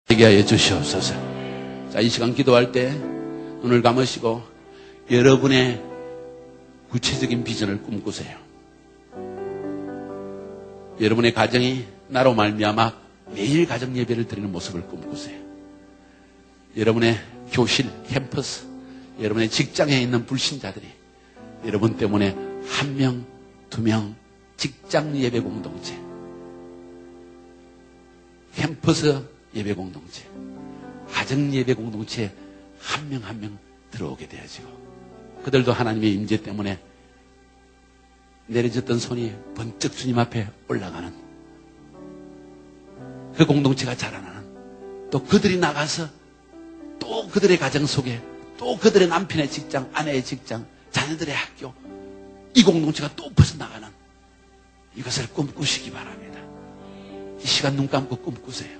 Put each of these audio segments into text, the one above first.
되게 하여 주시옵소서. 자, 이 시간 기도할 때 눈을 감으시고 여러분의 구체적인 비전을 꿈꾸세요. 여러분의 가정이 나로 말미암아 매일 가정 예배를 드리는 모습을 꿈꾸세요. 여러분의 교실, 캠퍼스, 여러분의 직장에 있는 불신자들이 여러분 때문에 1명, 2명 직장 예배 공동체, 캠퍼스 예배 공동체, 가정 예배 공동체에 1명 1명 들어오게 되어지고, 그들도 하나님의 임재 때문에 내려졌던 손이 번쩍 주님 앞에 올라가는 그 공동체가 자라나는, 또 그들이 나가서 또 그들의 가정 속에 또 그들의 남편의 직장, 아내의 직장, 자녀들의 학교, 이 공동체가 또 퍼져나가는 이것을 꿈꾸시기 바랍니다. 이 시간 눈 감고 꿈꾸세요.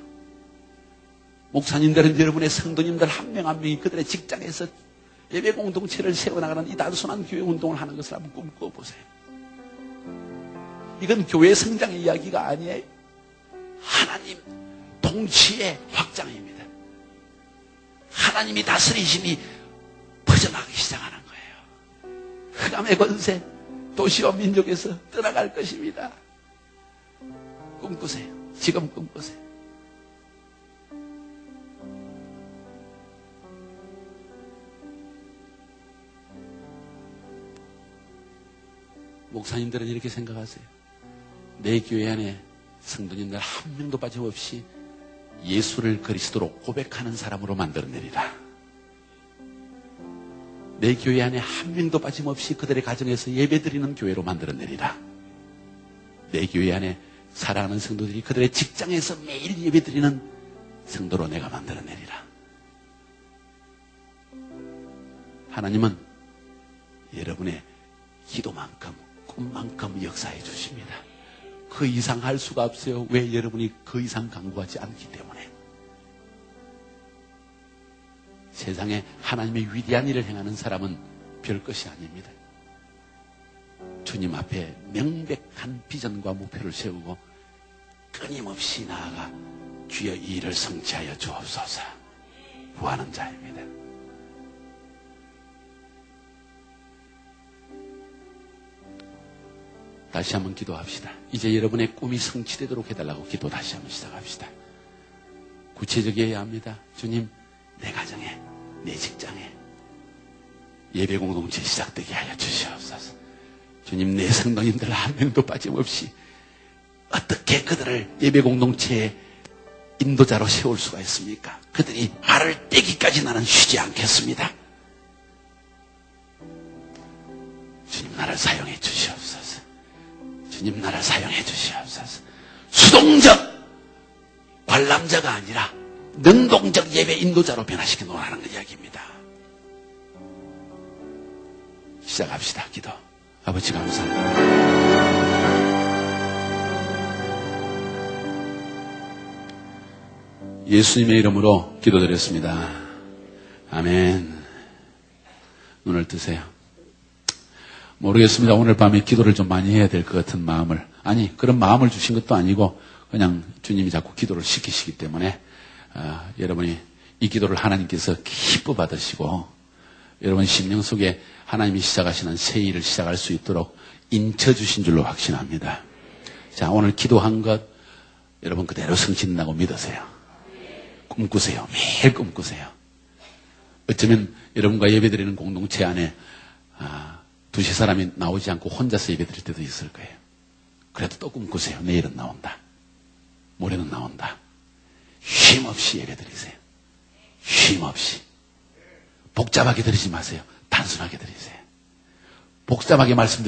목사님들은 여러분의 성도님들 1명 1명이 그들의 직장에서 예배 공동체를 세워나가는 이 단순한 교회 운동을 하는 것을 한번 꿈꿔보세요. 이건 교회 성장의 이야기가 아니에요. 하나님 통치의 확장입니다. 하나님이 다스리심이 퍼져나가기 시작하는 거예요. 흑암의 권세, 도시와 민족에서 떠나갈 것입니다. 꿈꾸세요. 지금 꿈꾸세요. 목사님들은 이렇게 생각하세요. 내 교회 안에 성도님들 1명도 빠짐없이 예수를 그리스도로 고백하는 사람으로 만들어내리라. 내 교회 안에 1명도 빠짐없이 그들의 가정에서 예배드리는 교회로 만들어내리라. 내 교회 안에 사랑하는 성도들이 그들의 직장에서 매일 예배드리는 성도로 내가 만들어내리라. 하나님은 여러분의 기도만큼, 꿈만큼 역사해 주십니다. 그 이상 할 수가 없어요. 왜? 여러분이 그 이상 강구하지 않기 때문에. 세상에 하나님의 위대한 일을 행하는 사람은 별 것이 아닙니다. 주님 앞에 명백한 비전과 목표를 세우고 끊임없이 나아가 주여 이 일을 성취하여 주옵소서 구하는 자입니다. 다시 한번 기도합시다. 이제 여러분의 꿈이 성취되도록 해달라고 기도 다시 한번 시작합시다. 구체적이어야 합니다. 주님, 내 가정에, 내 직장에 예배 공동체 시작되게 하여 주시옵소서. 주님, 내 성도님들 1명도 빠짐없이 어떻게 그들을 예배 공동체의 인도자로 세울 수가 있습니까? 그들이 말을 떼기까지 나는 쉬지 않겠습니다. 주님, 나를 사용해 주시옵소서. 주님, 나를 사용해 주시옵소서. 수동적 관람자가 아니라 능동적 예배 인도자로 변화시켜 놓으라는 이야기입니다. 시작합시다. 기도. 아버지 감사합니다. 예수님의 이름으로 기도드렸습니다. 아멘. 눈을 뜨세요. 모르겠습니다. 오늘 밤에 기도를 좀 많이 해야 될 것 같은 마음을, 아니 그런 마음을 주신 것도 아니고 그냥 주님이 자꾸 기도를 시키시기 때문에 여러분이 이 기도를 하나님께서 기뻐 받으시고 여러분 심령 속에 하나님이 시작하시는 새 일을 시작할 수 있도록 인쳐주신 줄로 확신합니다. 자, 오늘 기도한 것 여러분 그대로 성취된다고 믿으세요. 꿈꾸세요. 매일 꿈꾸세요. 어쩌면 여러분과 예배드리는 공동체 안에 두세 사람이 나오지 않고 혼자서 예배드릴 때도 있을 거예요. 그래도 또 꿈꾸세요. 내일은 나온다. 모레는 나온다. 쉼 없이 예배드리세요. 쉼 없이. 복잡하게 드리지 마세요. 단순하게 드리세요. 복잡하게 말씀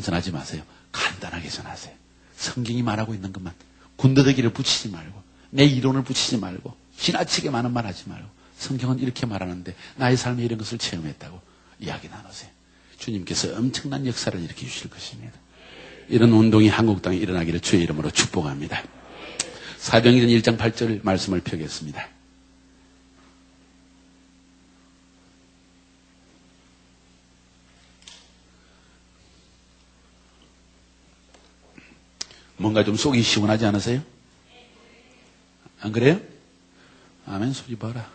전하지 마세요. 간단하게 전하세요. 성경이 말하고 있는 것만 군더더기를 붙이지 말고 내 이론을 붙이지 말고 지나치게 많은 말 하지 말고 성경은 이렇게 말하는데 나의 삶에 이런 것을 체험했다고 이야기 나누세요. 주님께서 엄청난 역사를 일으켜 주실 것입니다. 이런 운동이 한국 땅에 일어나기를 주의 이름으로 축복합니다. 사도행전 1장 8절 말씀을 펴겠습니다. 뭔가 좀 속이 시원하지 않으세요? 안 그래요? 아멘 소리 봐라.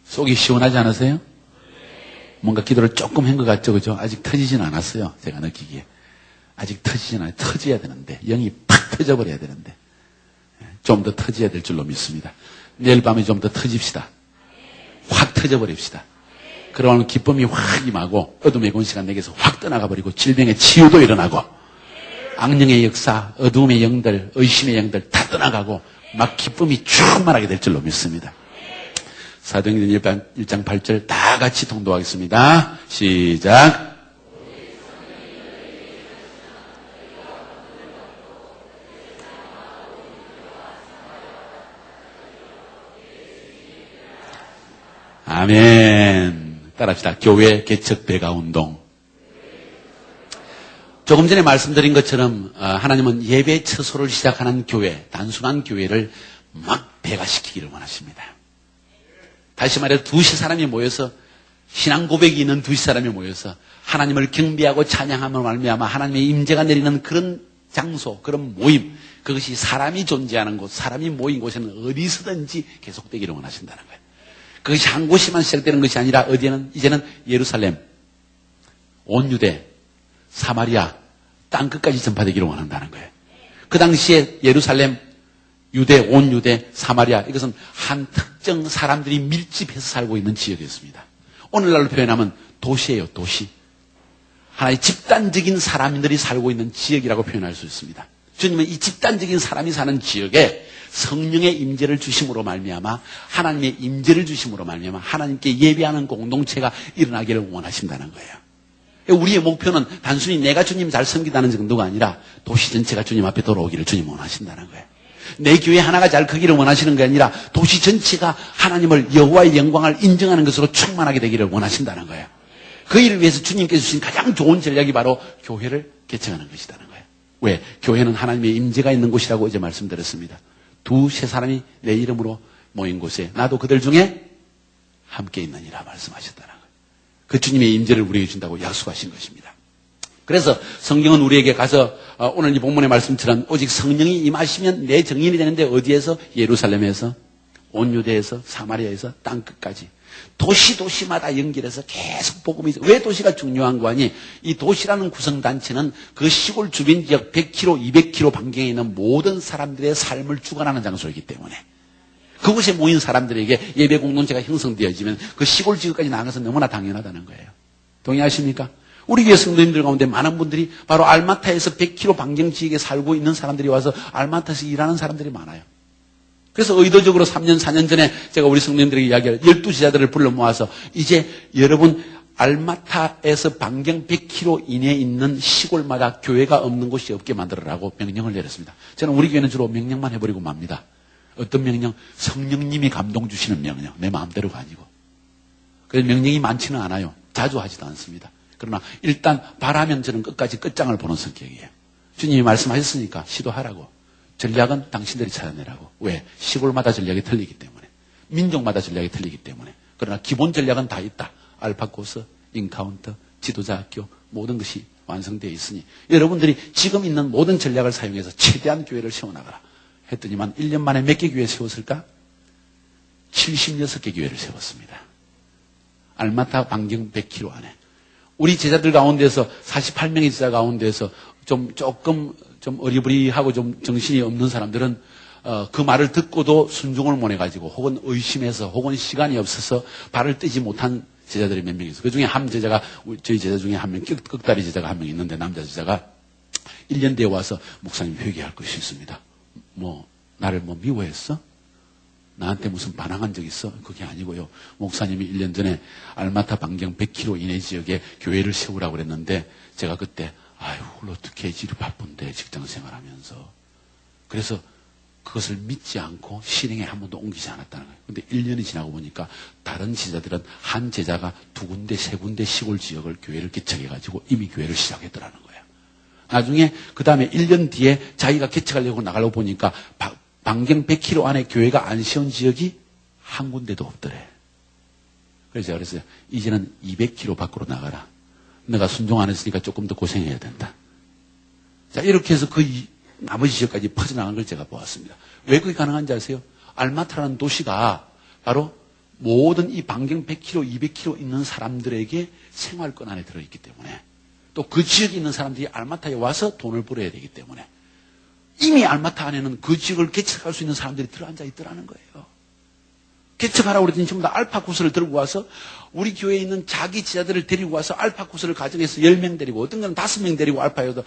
속이 시원하지 않으세요? 뭔가 기도를 조금 한 것 같죠, 그죠? 아직 터지진 않았어요. 제가 느끼기에. 아직 터지진 않아요. 터져야 되는데. 영이 팍 터져버려야 되는데. 좀 더 터져야 될 줄로 믿습니다. 내일 밤에 좀 더 터집시다. 확 터져버립시다. 그러면 기쁨이 확 임하고 어둠의 권세가 내게서 확 떠나가 버리고 질병의 치유도 일어나고 악령의 역사, 어둠의 영들, 의심의 영들 다 떠나가고 막 기쁨이 충만하게 될 줄로 믿습니다. 사도행전 1장 8절 다 같이 통독하겠습니다. 시작. 아멘. 따라합시다. 교회 개척 배가 운동. 조금 전에 말씀드린 것처럼 하나님은 예배 처소를 시작하는 교회, 단순한 교회를 막 배가시키기를 원하십니다. 다시 말해 두시 사람이 모여서 신앙 고백이 있는 두시 사람이 모여서 하나님을 경배하고 찬양함을 말미암아 하나님의 임재가 내리는 그런 장소, 그런 모임, 그것이 사람이 존재하는 곳, 사람이 모인 곳에는 어디서든지 계속되기를 원하신다는 거예요. 그것이 한 곳에만 시작되는 것이 아니라 어디에는 이제는 예루살렘, 온 유대, 사마리아, 땅 끝까지 전파되기를 원한다는 거예요. 그 당시에 예루살렘, 유대, 온 유대, 사마리아 이것은 한 특정 사람들이 밀집해서 살고 있는 지역이었습니다. 오늘날로 표현하면 도시예요, 도시. 하나의 집단적인 사람들이 살고 있는 지역이라고 표현할 수 있습니다. 주님은 이 집단적인 사람이 사는 지역에 성령의 임재를 주심으로 말미암아 하나님의 임재를 주심으로 말미암아 하나님께 예배하는 공동체가 일어나기를 원하신다는 거예요. 우리의 목표는 단순히 내가 주님 잘 섬기다는 정도가 아니라 도시 전체가 주님 앞에 돌아오기를 주님 원하신다는 거예요. 내 교회 하나가 잘 크기를 원하시는 게 아니라 도시 전체가 하나님을 여호와의 영광을 인정하는 것으로 충만하게 되기를 원하신다는 거예요. 그 일을 위해서 주님께서 주신 가장 좋은 전략이 바로 교회를 개척하는 것이라는 거예요. 왜? 교회는 하나님의 임재가 있는 곳이라고 어제 말씀드렸습니다. 두세 사람이 내 이름으로 모인 곳에 나도 그들 중에 함께 있느니라 말씀하셨다는 거예요. 그 주님의 임재를 우리에게 준다고 약속하신 것입니다. 그래서 성경은 우리에게 가서 오늘 이 본문의 말씀처럼 오직 성령이 임하시면 내 정인이 되는데 어디에서? 예루살렘에서, 온 유대에서, 사마리아에서 땅 끝까지 도시마다 연결해서 계속 복음이 있어요. 왜 도시가 중요한 거 아니? 이 도시라는 구성단체는 그 시골 주변 지역 100km, 200km 반경에 있는 모든 사람들의 삶을 주관하는 장소이기 때문에 그곳에 모인 사람들에게 예배 공동체가 형성되어지면 그 시골 지역까지 나가서 너무나 당연하다는 거예요. 동의하십니까? 우리 교회 성도님들 가운데 많은 분들이 바로 알마타에서 100km 반경 지역에 살고 있는 사람들이 와서 알마타에서 일하는 사람들이 많아요. 그래서 의도적으로 3년, 4년 전에 제가 우리 성도님들에게 이야기할 12제자들을 불러 모아서 이제 여러분 알마타에서 반경 100km 이내에 있는 시골마다 교회가 없는 곳이 없게 만들어라고 명령을 내렸습니다. 저는 우리 교회는 주로 명령만 해버리고 맙니다. 어떤 명령? 성령님이 감동 주시는 명령. 내 마음대로가 아니고. 그래서 명령이 많지는 않아요. 자주 하지도 않습니다. 그러나 일단 바라면 저는 끝까지 끝장을 보는 성격이에요. 주님이 말씀하셨으니까 시도하라고. 전략은 당신들이 찾아내라고. 왜? 시골마다 전략이 틀리기 때문에. 민족마다 전략이 틀리기 때문에. 그러나 기본 전략은 다 있다. 알파코스, 인카운터, 지도자 학교 모든 것이 완성되어 있으니 여러분들이 지금 있는 모든 전략을 사용해서 최대한 교회를 세워나가라. 했더니만 1년 만에 몇 개 교회 세웠을까? 76개 교회를 세웠습니다. 알마타 반경 100km 안에. 우리 제자들 가운데서 48명의 제자 가운데서 조금 어리부리하고 좀 정신이 없는 사람들은 그 말을 듣고도 순종을 못 해가지고 혹은 의심해서 혹은 시간이 없어서 발을 떼지 못한 제자들이 몇 명 있어요. 그 중에 한 제자가 저희 제자 중에 한 명, 꺽다리 제자가 한 명 있는데 남자 제자가 1년 뒤에 와서 목사님 회개할 것이 있습니다. 나를 미워했어? 나한테 무슨 반항한 적 있어? 그게 아니고요. 목사님이 1년 전에 알마타 반경 100km 이내 지역에 교회를 세우라고 그랬는데 제가 그때 어떻게 해지 바쁜데 직장 생활하면서 그래서 그것을 믿지 않고 실행에 한 번도 옮기지 않았다는 거예요. 근데 1년이 지나고 보니까 다른 제자들은 한 제자가 2군데, 3군데 시골 지역을 교회를 개척해가지고 이미 교회를 시작했더라는 거예요. 나중에 그 다음에 1년 뒤에 자기가 개척하려고 나가려고 보니까 반경 100km 안에 교회가 안 세운 지역이 한 군데도 없더래. 그래서 제가 그랬어요. 이제는 200km 밖으로 나가라. 내가 순종 안 했으니까 조금 더 고생해야 된다. 자, 이렇게 해서 그 나머지 지역까지 퍼져나간 걸 제가 보았습니다. 왜 그게 가능한지 아세요? 알마타라는 도시가 바로 모든 이 반경 100km, 200km 있는 사람들에게 생활권 안에 들어있기 때문에 또 그 지역에 있는 사람들이 알마타에 와서 돈을 벌어야 되기 때문에 이미 알마타 안에는 그 지역을 개척할 수 있는 사람들이 들어앉아 있더라는 거예요. 개척하라고 그랬더니 전부 다 알파쿠스를 들고 와서 우리 교회에 있는 자기 지자들을 데리고 와서 알파쿠스를 가정해서 10명 데리고 어떤 건 5명 데리고 알파여도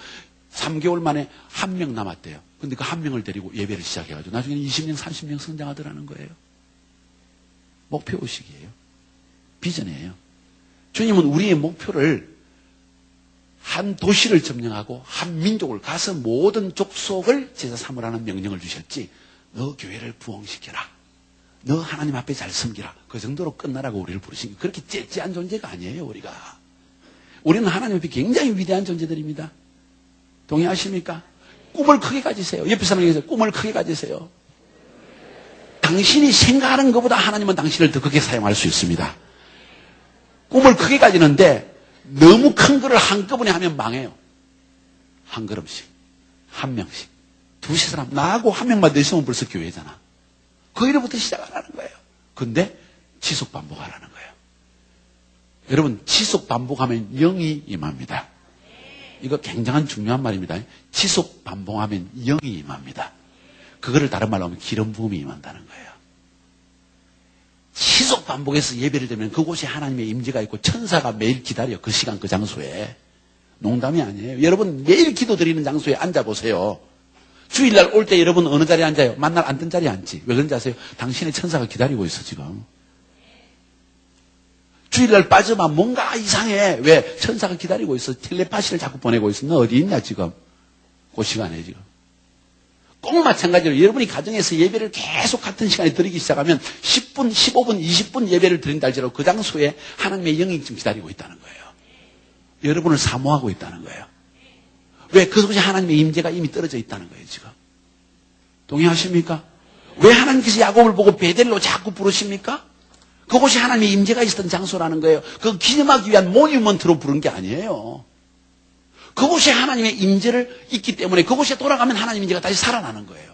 3개월 만에 1명 남았대요. 근데 그 1명을 데리고 예배를 시작해가지고 나중에는 20명, 30명 성장하더라는 거예요. 목표의식이에요. 비전이에요. 주님은 우리의 목표를 한 도시를 점령하고 한 민족을 가서 모든 족속을 제자 삼으라는 명령을 주셨지 너 교회를 부흥시켜라. 너 하나님 앞에 잘 섬기라. 그 정도로 끝나라고 우리를 부르신 게 그렇게 째째한 존재가 아니에요. 우리가. 우리는 하나님 앞에 굉장히 위대한 존재들입니다. 동의하십니까? 꿈을 크게 가지세요. 옆에 사람에게서 꿈을 크게 가지세요. 당신이 생각하는 것보다 하나님은 당신을 더 크게 사용할 수 있습니다. 꿈을 크게 가지는데 너무 큰 거를 한꺼번에 하면 망해요. 한 걸음씩, 한 명씩, 두세 사람, 나하고 한 명만 더 있으면 벌써 교회잖아. 거기로부터 시작하라는 거예요. 근데 지속 반복하라는 거예요. 여러분, 지속 반복하면 영이 임합니다. 이거 굉장한 중요한 말입니다. 지속 반복하면 영이 임합니다. 그거를 다른 말로 하면 기름 부음이 임한다는 거예요. 지속 반복해서 예배를 드리면 그곳에 하나님의 임재가 있고 천사가 매일 기다려. 그 시간 그 장소에. 농담이 아니에요. 여러분 매일 기도 드리는 장소에 앉아보세요. 주일날 올 때 여러분 어느 자리에 앉아요? 만날 앉은 자리에 앉지. 왜 그런지 아세요? 당신의 천사가 기다리고 있어 지금. 주일날 빠져만 뭔가 이상해. 왜? 천사가 기다리고 있어. 텔레파시를 자꾸 보내고 있어. 너 어디 있냐 지금. 그 시간에 지금. 꼭 마찬가지로 여러분이 가정에서 예배를 계속 같은 시간에 드리기 시작하면 10분, 15분, 20분 예배를 드린다 할지라도 그 장소에 하나님의 영이 지금 기다리고 있다는 거예요. 여러분을 사모하고 있다는 거예요. 왜? 그곳에 하나님의 임재가 이미 떨어져 있다는 거예요, 지금. 동의하십니까? 왜 하나님께서 야곱을 보고 베델로 자꾸 부르십니까? 그곳이 하나님의 임재가 있었던 장소라는 거예요. 그거 기념하기 위한 모뉴먼트로 부른 게 아니에요. 그곳에 하나님의 임재를 있기 때문에 그곳에 돌아가면 하나님의 임재가 다시 살아나는 거예요.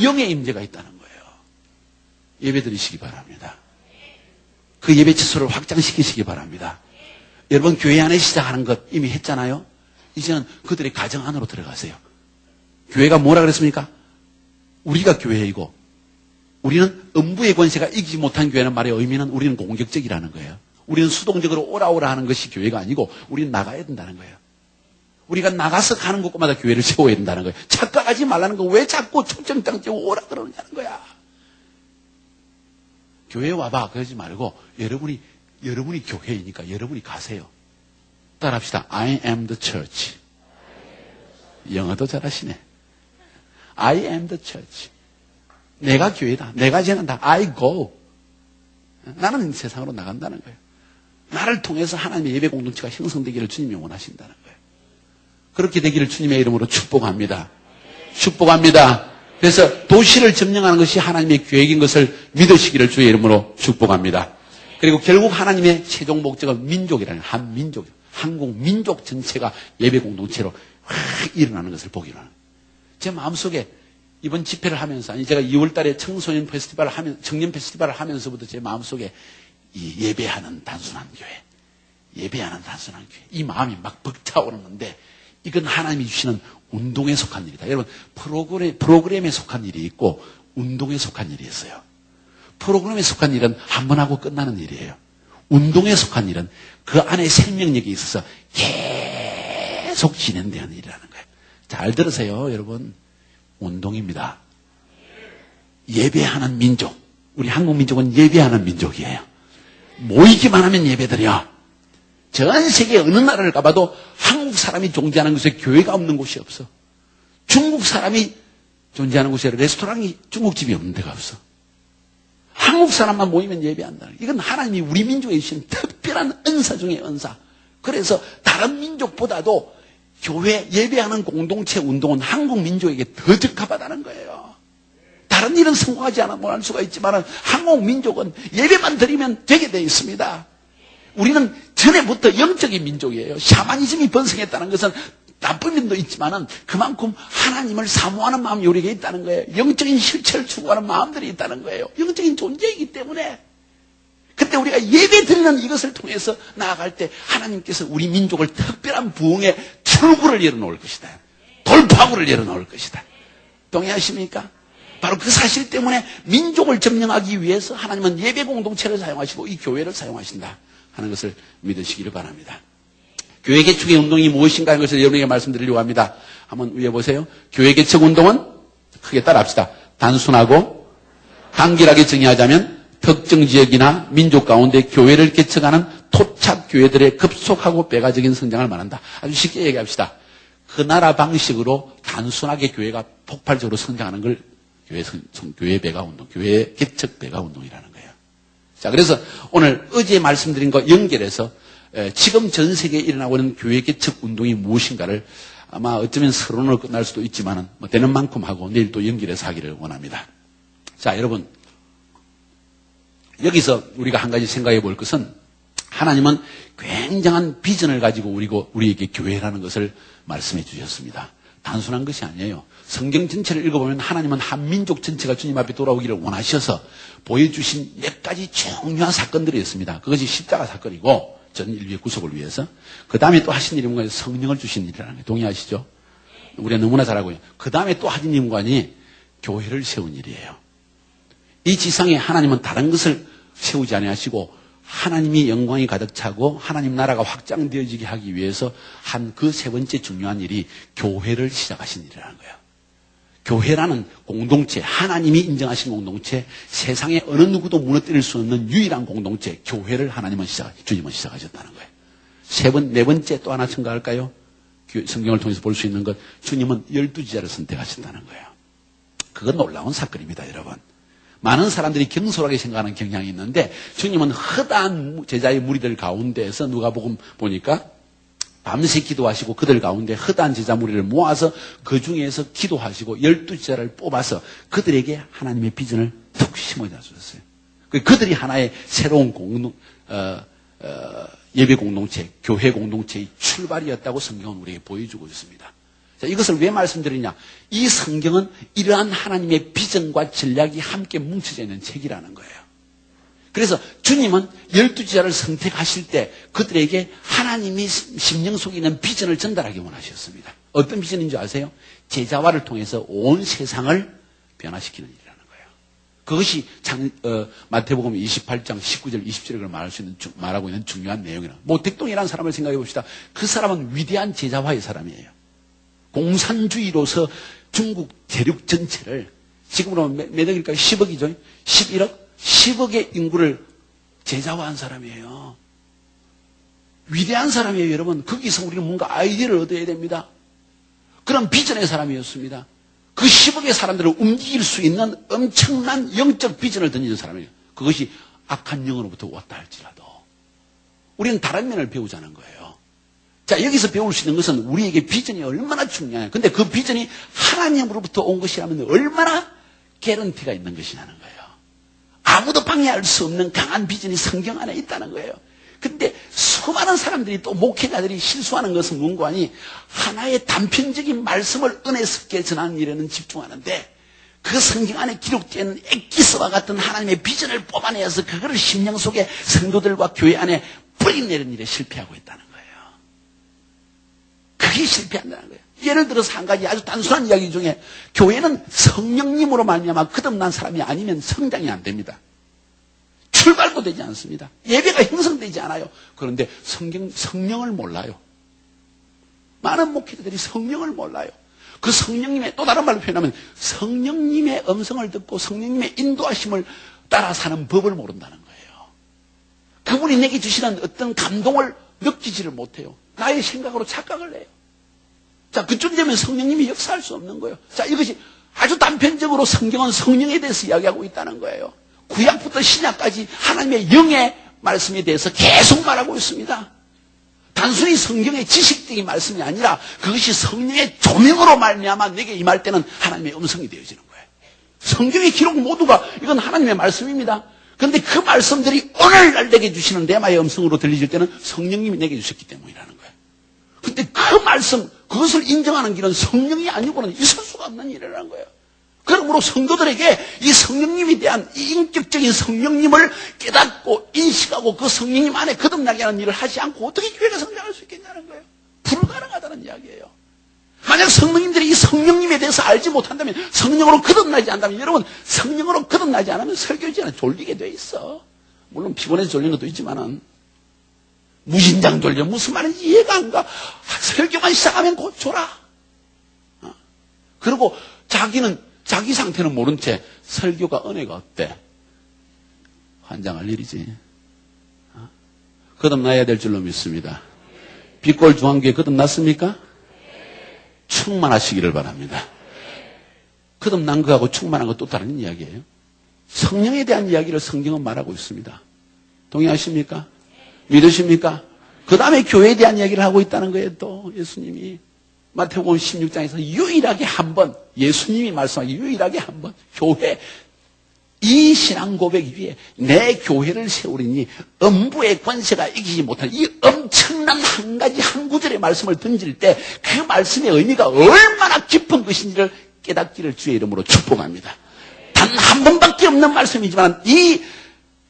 영의 임재가 있다는 거예요. 예배 드리시기 바랍니다. 그 예배 취소를 확장시키시기 바랍니다. 여러분 교회 안에 시작하는 것 이미 했잖아요. 이제는 그들의 가정 안으로 들어가세요. 교회가 뭐라 그랬습니까? 우리가 교회이고 우리는 음부의 권세가 이기지 못한 교회는 말의 의미는 우리는 공격적이라는 거예요. 우리는 수동적으로 오라 하는 것이 교회가 아니고 우리는 나가야 된다는 거예요. 우리가 나가서 가는 곳마다 교회를 세워야 된다는 거예요. 착각하지 말라는 거. 왜 자꾸 초점장 찍고 오라 그러냐는 거야. 교회에 와봐 그러지 말고 여러분이 교회이니까 여러분이 가세요. 따라합시다. I am the church. 영어도 잘하시네. I am the church. 내가 교회다. 내가 전한다. I go. 나는 세상으로 나간다는 거예요. 나를 통해서 하나님의 예배 공동체가 형성되기를 주님이 원하신다는 거예요. 그렇게 되기를 주님의 이름으로 축복합니다. 축복합니다. 그래서 도시를 점령하는 것이 하나님의 계획인 것을 믿으시기를 주의 이름으로 축복합니다. 그리고 결국 하나님의 최종 목적은 민족이라는 한민족, 한국 민족 전체가 예배 공동체로 확 일어나는 것을 보기로 하는. 제 마음속에 이번 집회를 하면서, 아니 제가 2월 달에 청소년 페스티벌을 하면, 청년 페스티벌을 하면서부터 제 마음속에 이 예배하는 단순한 교회, 예배하는 단순한 교회, 이 마음이 막 벅차오르는데 이건 하나님이 주시는 운동에 속한 일이다. 여러분, 프로그램에 속한 일이 있고 운동에 속한 일이 있어요. 프로그램에 속한 일은 한 번 하고 끝나는 일이에요. 운동에 속한 일은 그 안에 생명력이 있어서 계속 진행되는 일이라는 거예요. 잘 들으세요, 여러분. 운동입니다. 예배하는 민족. 우리 한국 민족은 예배하는 민족이에요. 모이기만 하면 예배드려. 전 세계 어느 나라를 가봐도 한국 사람이 존재하는 곳에 교회가 없는 곳이 없어. 중국 사람이 존재하는 곳에 레스토랑이 중국집이 없는 데가 없어. 한국 사람만 모이면 예배한다는. 이건 하나님이 우리 민족에 주신 특별한 은사 중의 은사. 그래서 다른 민족보다도 교회 예배하는 공동체 운동은 한국 민족에게 더 적합하다는 거예요. 다른 일은 성공하지 않아 뭘 할 수가 있지만 한국 민족은 예배만 드리면 되게 되어 있습니다. 우리는 전에부터 영적인 민족이에요. 샤머니즘이 번성했다는 것은 나쁜 면도 있지만은 그만큼 하나님을 사모하는 마음이 우리에게 있다는 거예요. 영적인 실체를 추구하는 마음들이 있다는 거예요. 영적인 존재이기 때문에. 그때 우리가 예배 드리는 이것을 통해서 나아갈 때 하나님께서 우리 민족을 특별한 부흥의 출구를 열어놓을 것이다. 돌파구를 열어놓을 것이다. 동의하십니까? 바로 그 사실 때문에 민족을 점령하기 위해서 하나님은 예배 공동체를 사용하시고 이 교회를 사용하신다 하는 것을 믿으시기를 바랍니다. 교회 개척의 운동이 무엇인가 하는 것을 여러분에게 말씀드리려고 합니다. 한번 위에 보세요. 교회 개척 운동은 크게 따라합시다. 단순하고 간결하게 정의하자면 특정 지역이나 민족 가운데 교회를 개척하는 토착 교회들의 급속하고 배가적인 성장을 말한다. 아주 쉽게 얘기합시다. 그 나라 방식으로 단순하게 교회가 폭발적으로 성장하는 걸 교회 배가 운동, 교회 개척 배가 운동이라는 거예요. 자, 그래서 오늘 어제 말씀드린 것 연결해서 지금 전 세계에 일어나고 있는 교회 개척 운동이 무엇인가를 아마 어쩌면 서론으로 끝날 수도 있지만은 뭐 되는 만큼 하고 내일 또 연결해서 하기를 원합니다. 자, 여러분. 여기서 우리가 한 가지 생각해 볼 것은 하나님은 굉장한 비전을 가지고 우리에게 교회라는 것을 말씀해 주셨습니다. 단순한 것이 아니에요. 성경 전체를 읽어보면 하나님은 한 민족 전체가 주님 앞에 돌아오기를 원하셔서 보여주신 몇 가지 중요한 사건들이 있습니다. 그것이 십자가 사건이고 전 인류의 구속을 위해서. 그 다음에 또 하신 일이 뭔가 성령을 주신 일이라는 거예요. 동의하시죠? 우리가 너무나 잘 알고 있어요. 그 다음에 또 하신 임관이 교회를 세운 일이에요. 이 지상에 하나님은 다른 것을 세우지 아니하시고 하나님이 영광이 가득 차고 하나님 나라가 확장되어지게 하기 위해서 한 그 세 번째 중요한 일이 교회를 시작하신 일이라는 거예요. 교회라는 공동체, 하나님이 인정하신 공동체, 세상에 어느 누구도 무너뜨릴 수 없는 유일한 공동체, 교회를 주님은 시작하셨다는 거예요. 네 번째 또 하나 첨가할까요? 성경을 통해서 볼 수 있는 것, 주님은 12제자를 선택하셨다는 거예요. 그건 놀라운 사건입니다, 여러분. 많은 사람들이 경솔하게 생각하는 경향이 있는데 주님은 허다한 제자의 무리들 가운데에서 누가복음 보니까 밤새 기도하시고 그들 가운데 허다한 제자 무리를 모아서 그 중에서 기도하시고 12제자를 뽑아서 그들에게 하나님의 비전을 툭 심어다 주셨어요. 그들이 하나의 새로운 예배 공동체, 교회 공동체의 출발이었다고 성경은 우리에게 보여주고 있습니다. 자, 이것을 왜 말씀드리냐? 이 성경은 이러한 하나님의 비전과 전략이 함께 뭉쳐져 있는 책이라는 거예요. 그래서 주님은 12제자를 선택하실 때 그들에게 하나님이 심령 속에 있는 비전을 전달하기 원하셨습니다. 어떤 비전인 줄 아세요? 제자화를 통해서 온 세상을 변화시키는 일이라는 거예요. 그것이 마태복음 28장 19절 20절을 말하고 있는 중요한 내용이라. 모택동이라는 사람을 생각해 봅시다. 그 사람은 위대한 제자화의 사람이에요. 공산주의로서 중국 대륙 전체를 지금으로 몇 억일까요? 10억이죠. 11억? 10억의 인구를 제자화한 사람이에요. 위대한 사람이에요, 여러분. 거기서 우리는 뭔가 아이디어를 얻어야 됩니다. 그런 비전의 사람이었습니다. 그 10억의 사람들을 움직일 수 있는 엄청난 영적 비전을 던지는 사람이에요. 그것이 악한 영으로부터 왔다 할지라도 우리는 다른 면을 배우자는 거예요. 자, 여기서 배울 수 있는 것은 우리에게 비전이 얼마나 중요해요. 근데 그 비전이 하나님으로부터 온 것이라면 얼마나 개런티가 있는 것이냐는 거예요. 아무도 방해할 수 없는 강한 비전이 성경 안에 있다는 거예요. 근데 수많은 사람들이 또 목회자들이 실수하는 것은 뭔가 하니 하나의 단편적인 말씀을 은혜스럽게 전하는 일에는 집중하는데 그 성경 안에 기록된 엑기스와 같은 하나님의 비전을 뽑아내서 그거를 심령 속에 성도들과 교회 안에 뿌리내는 일에 실패하고 있다는 거예요. 그게 실패한다는 거예요. 예를 들어서 한 가지 아주 단순한 이야기 중에 교회는 성령님으로 말미암아 거듭난 사람이 아니면 성장이 안 됩니다. 출발도 되지 않습니다. 예배가 형성되지 않아요. 그런데 성령을 몰라요. 많은 목회자들이 성령을 몰라요. 그 성령님의 또 다른 말로 표현하면 성령님의 음성을 듣고 성령님의 인도하심을 따라 사는 법을 모른다는 거예요. 그분이 내게 주시는 어떤 감동을 느끼지를 못해요. 나의 생각으로 착각을 해요. 자, 그쯤 되면 성령님이 역사할 수 없는 거예요. 자, 이것이 아주 단편적으로 성경은 성령에 대해서 이야기하고 있다는 거예요. 구약부터 신약까지 하나님의 영의 말씀에 대해서 계속 말하고 있습니다. 단순히 성경의 지식적인 말씀이 아니라 그것이 성령의 조명으로 말미암아 내게 임할 때는 하나님의 음성이 되어지는 거예요. 성경의 기록 모두가 이건 하나님의 말씀입니다. 그런데 그 말씀들이 오늘날 내게 주시는 레마의 음성으로 들리질 때는 성령님이 내게 주셨기 때문이라는 거예요. 근데 그 말씀, 그것을 인정하는 길은 성령이 아니고는 있을 수가 없는 일이라는 거예요. 그러므로 성도들에게 이 성령님에 대한 이 인격적인 성령님을 깨닫고 인식하고 그 성령님 안에 거듭나게 하는 일을 하지 않고 어떻게 교회가 성장할 수 있겠냐는 거예요. 불가능하다는 이야기예요. 만약 성령님들이 이 성령님에 대해서 알지 못한다면, 성령으로 거듭나지 않다면, 여러분 성령으로 거듭나지 않으면 설교지는 졸리게 돼 있어. 물론 피곤해서 졸린 것도 있지만은 무진장 졸려. 무슨 말인지 이해가 안 가. 설교만 시작하면 곧 졸아. 그리고 자기 상태는 모른 채 설교가 은혜가 어때? 환장할 일이지. 거듭나야 될 줄로 믿습니다. 빛골 중앙교회 거듭났습니까? 충만하시기를 바랍니다. 거듭난 거하고 충만한 거 또 다른 이야기예요. 성령에 대한 이야기를 성경은 말하고 있습니다. 동의하십니까? 믿으십니까? 그 다음에 교회에 대한 이야기를 하고 있다는 거예요. 또 예수님이 마태복음 16장에서 유일하게 한 번, 예수님이 말씀하기 유일하게 한 번, 교회, 이 신앙 고백 위에 내 교회를 세우리니 음부의 권세가 이기지 못할, 이 엄청난 한 가지 한 구절의 말씀을 던질 때 그 말씀의 의미가 얼마나 깊은 것인지를 깨닫기를 주의 이름으로 축복합니다. 단 한 번밖에 없는 말씀이지만 이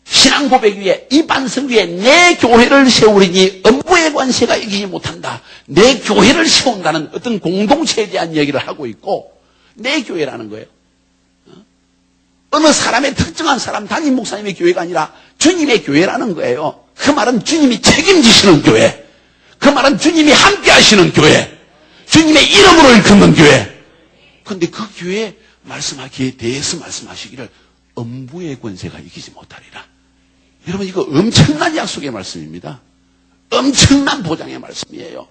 신앙 고백 위에, 이 반석 위에 내 교회를 세우리니 음부의 권세가 이기지 못한다. 내 교회를 세운다는 어떤 공동체에 대한 얘기를 하고 있고, 내 교회라는 거예요. 어느 사람의 특정한 사람, 담임 목사님의 교회가 아니라 주님의 교회라는 거예요. 그 말은 주님이 책임지시는 교회. 그 말은 주님이 함께 하시는 교회. 주님의 이름으로 일컫는 교회. 그런데 그 교회에 말씀하기에 대해서 말씀하시기를 음부의 권세가 이기지 못하리라. 여러분, 이거 엄청난 약속의 말씀입니다. 엄청난 보장의 말씀이에요.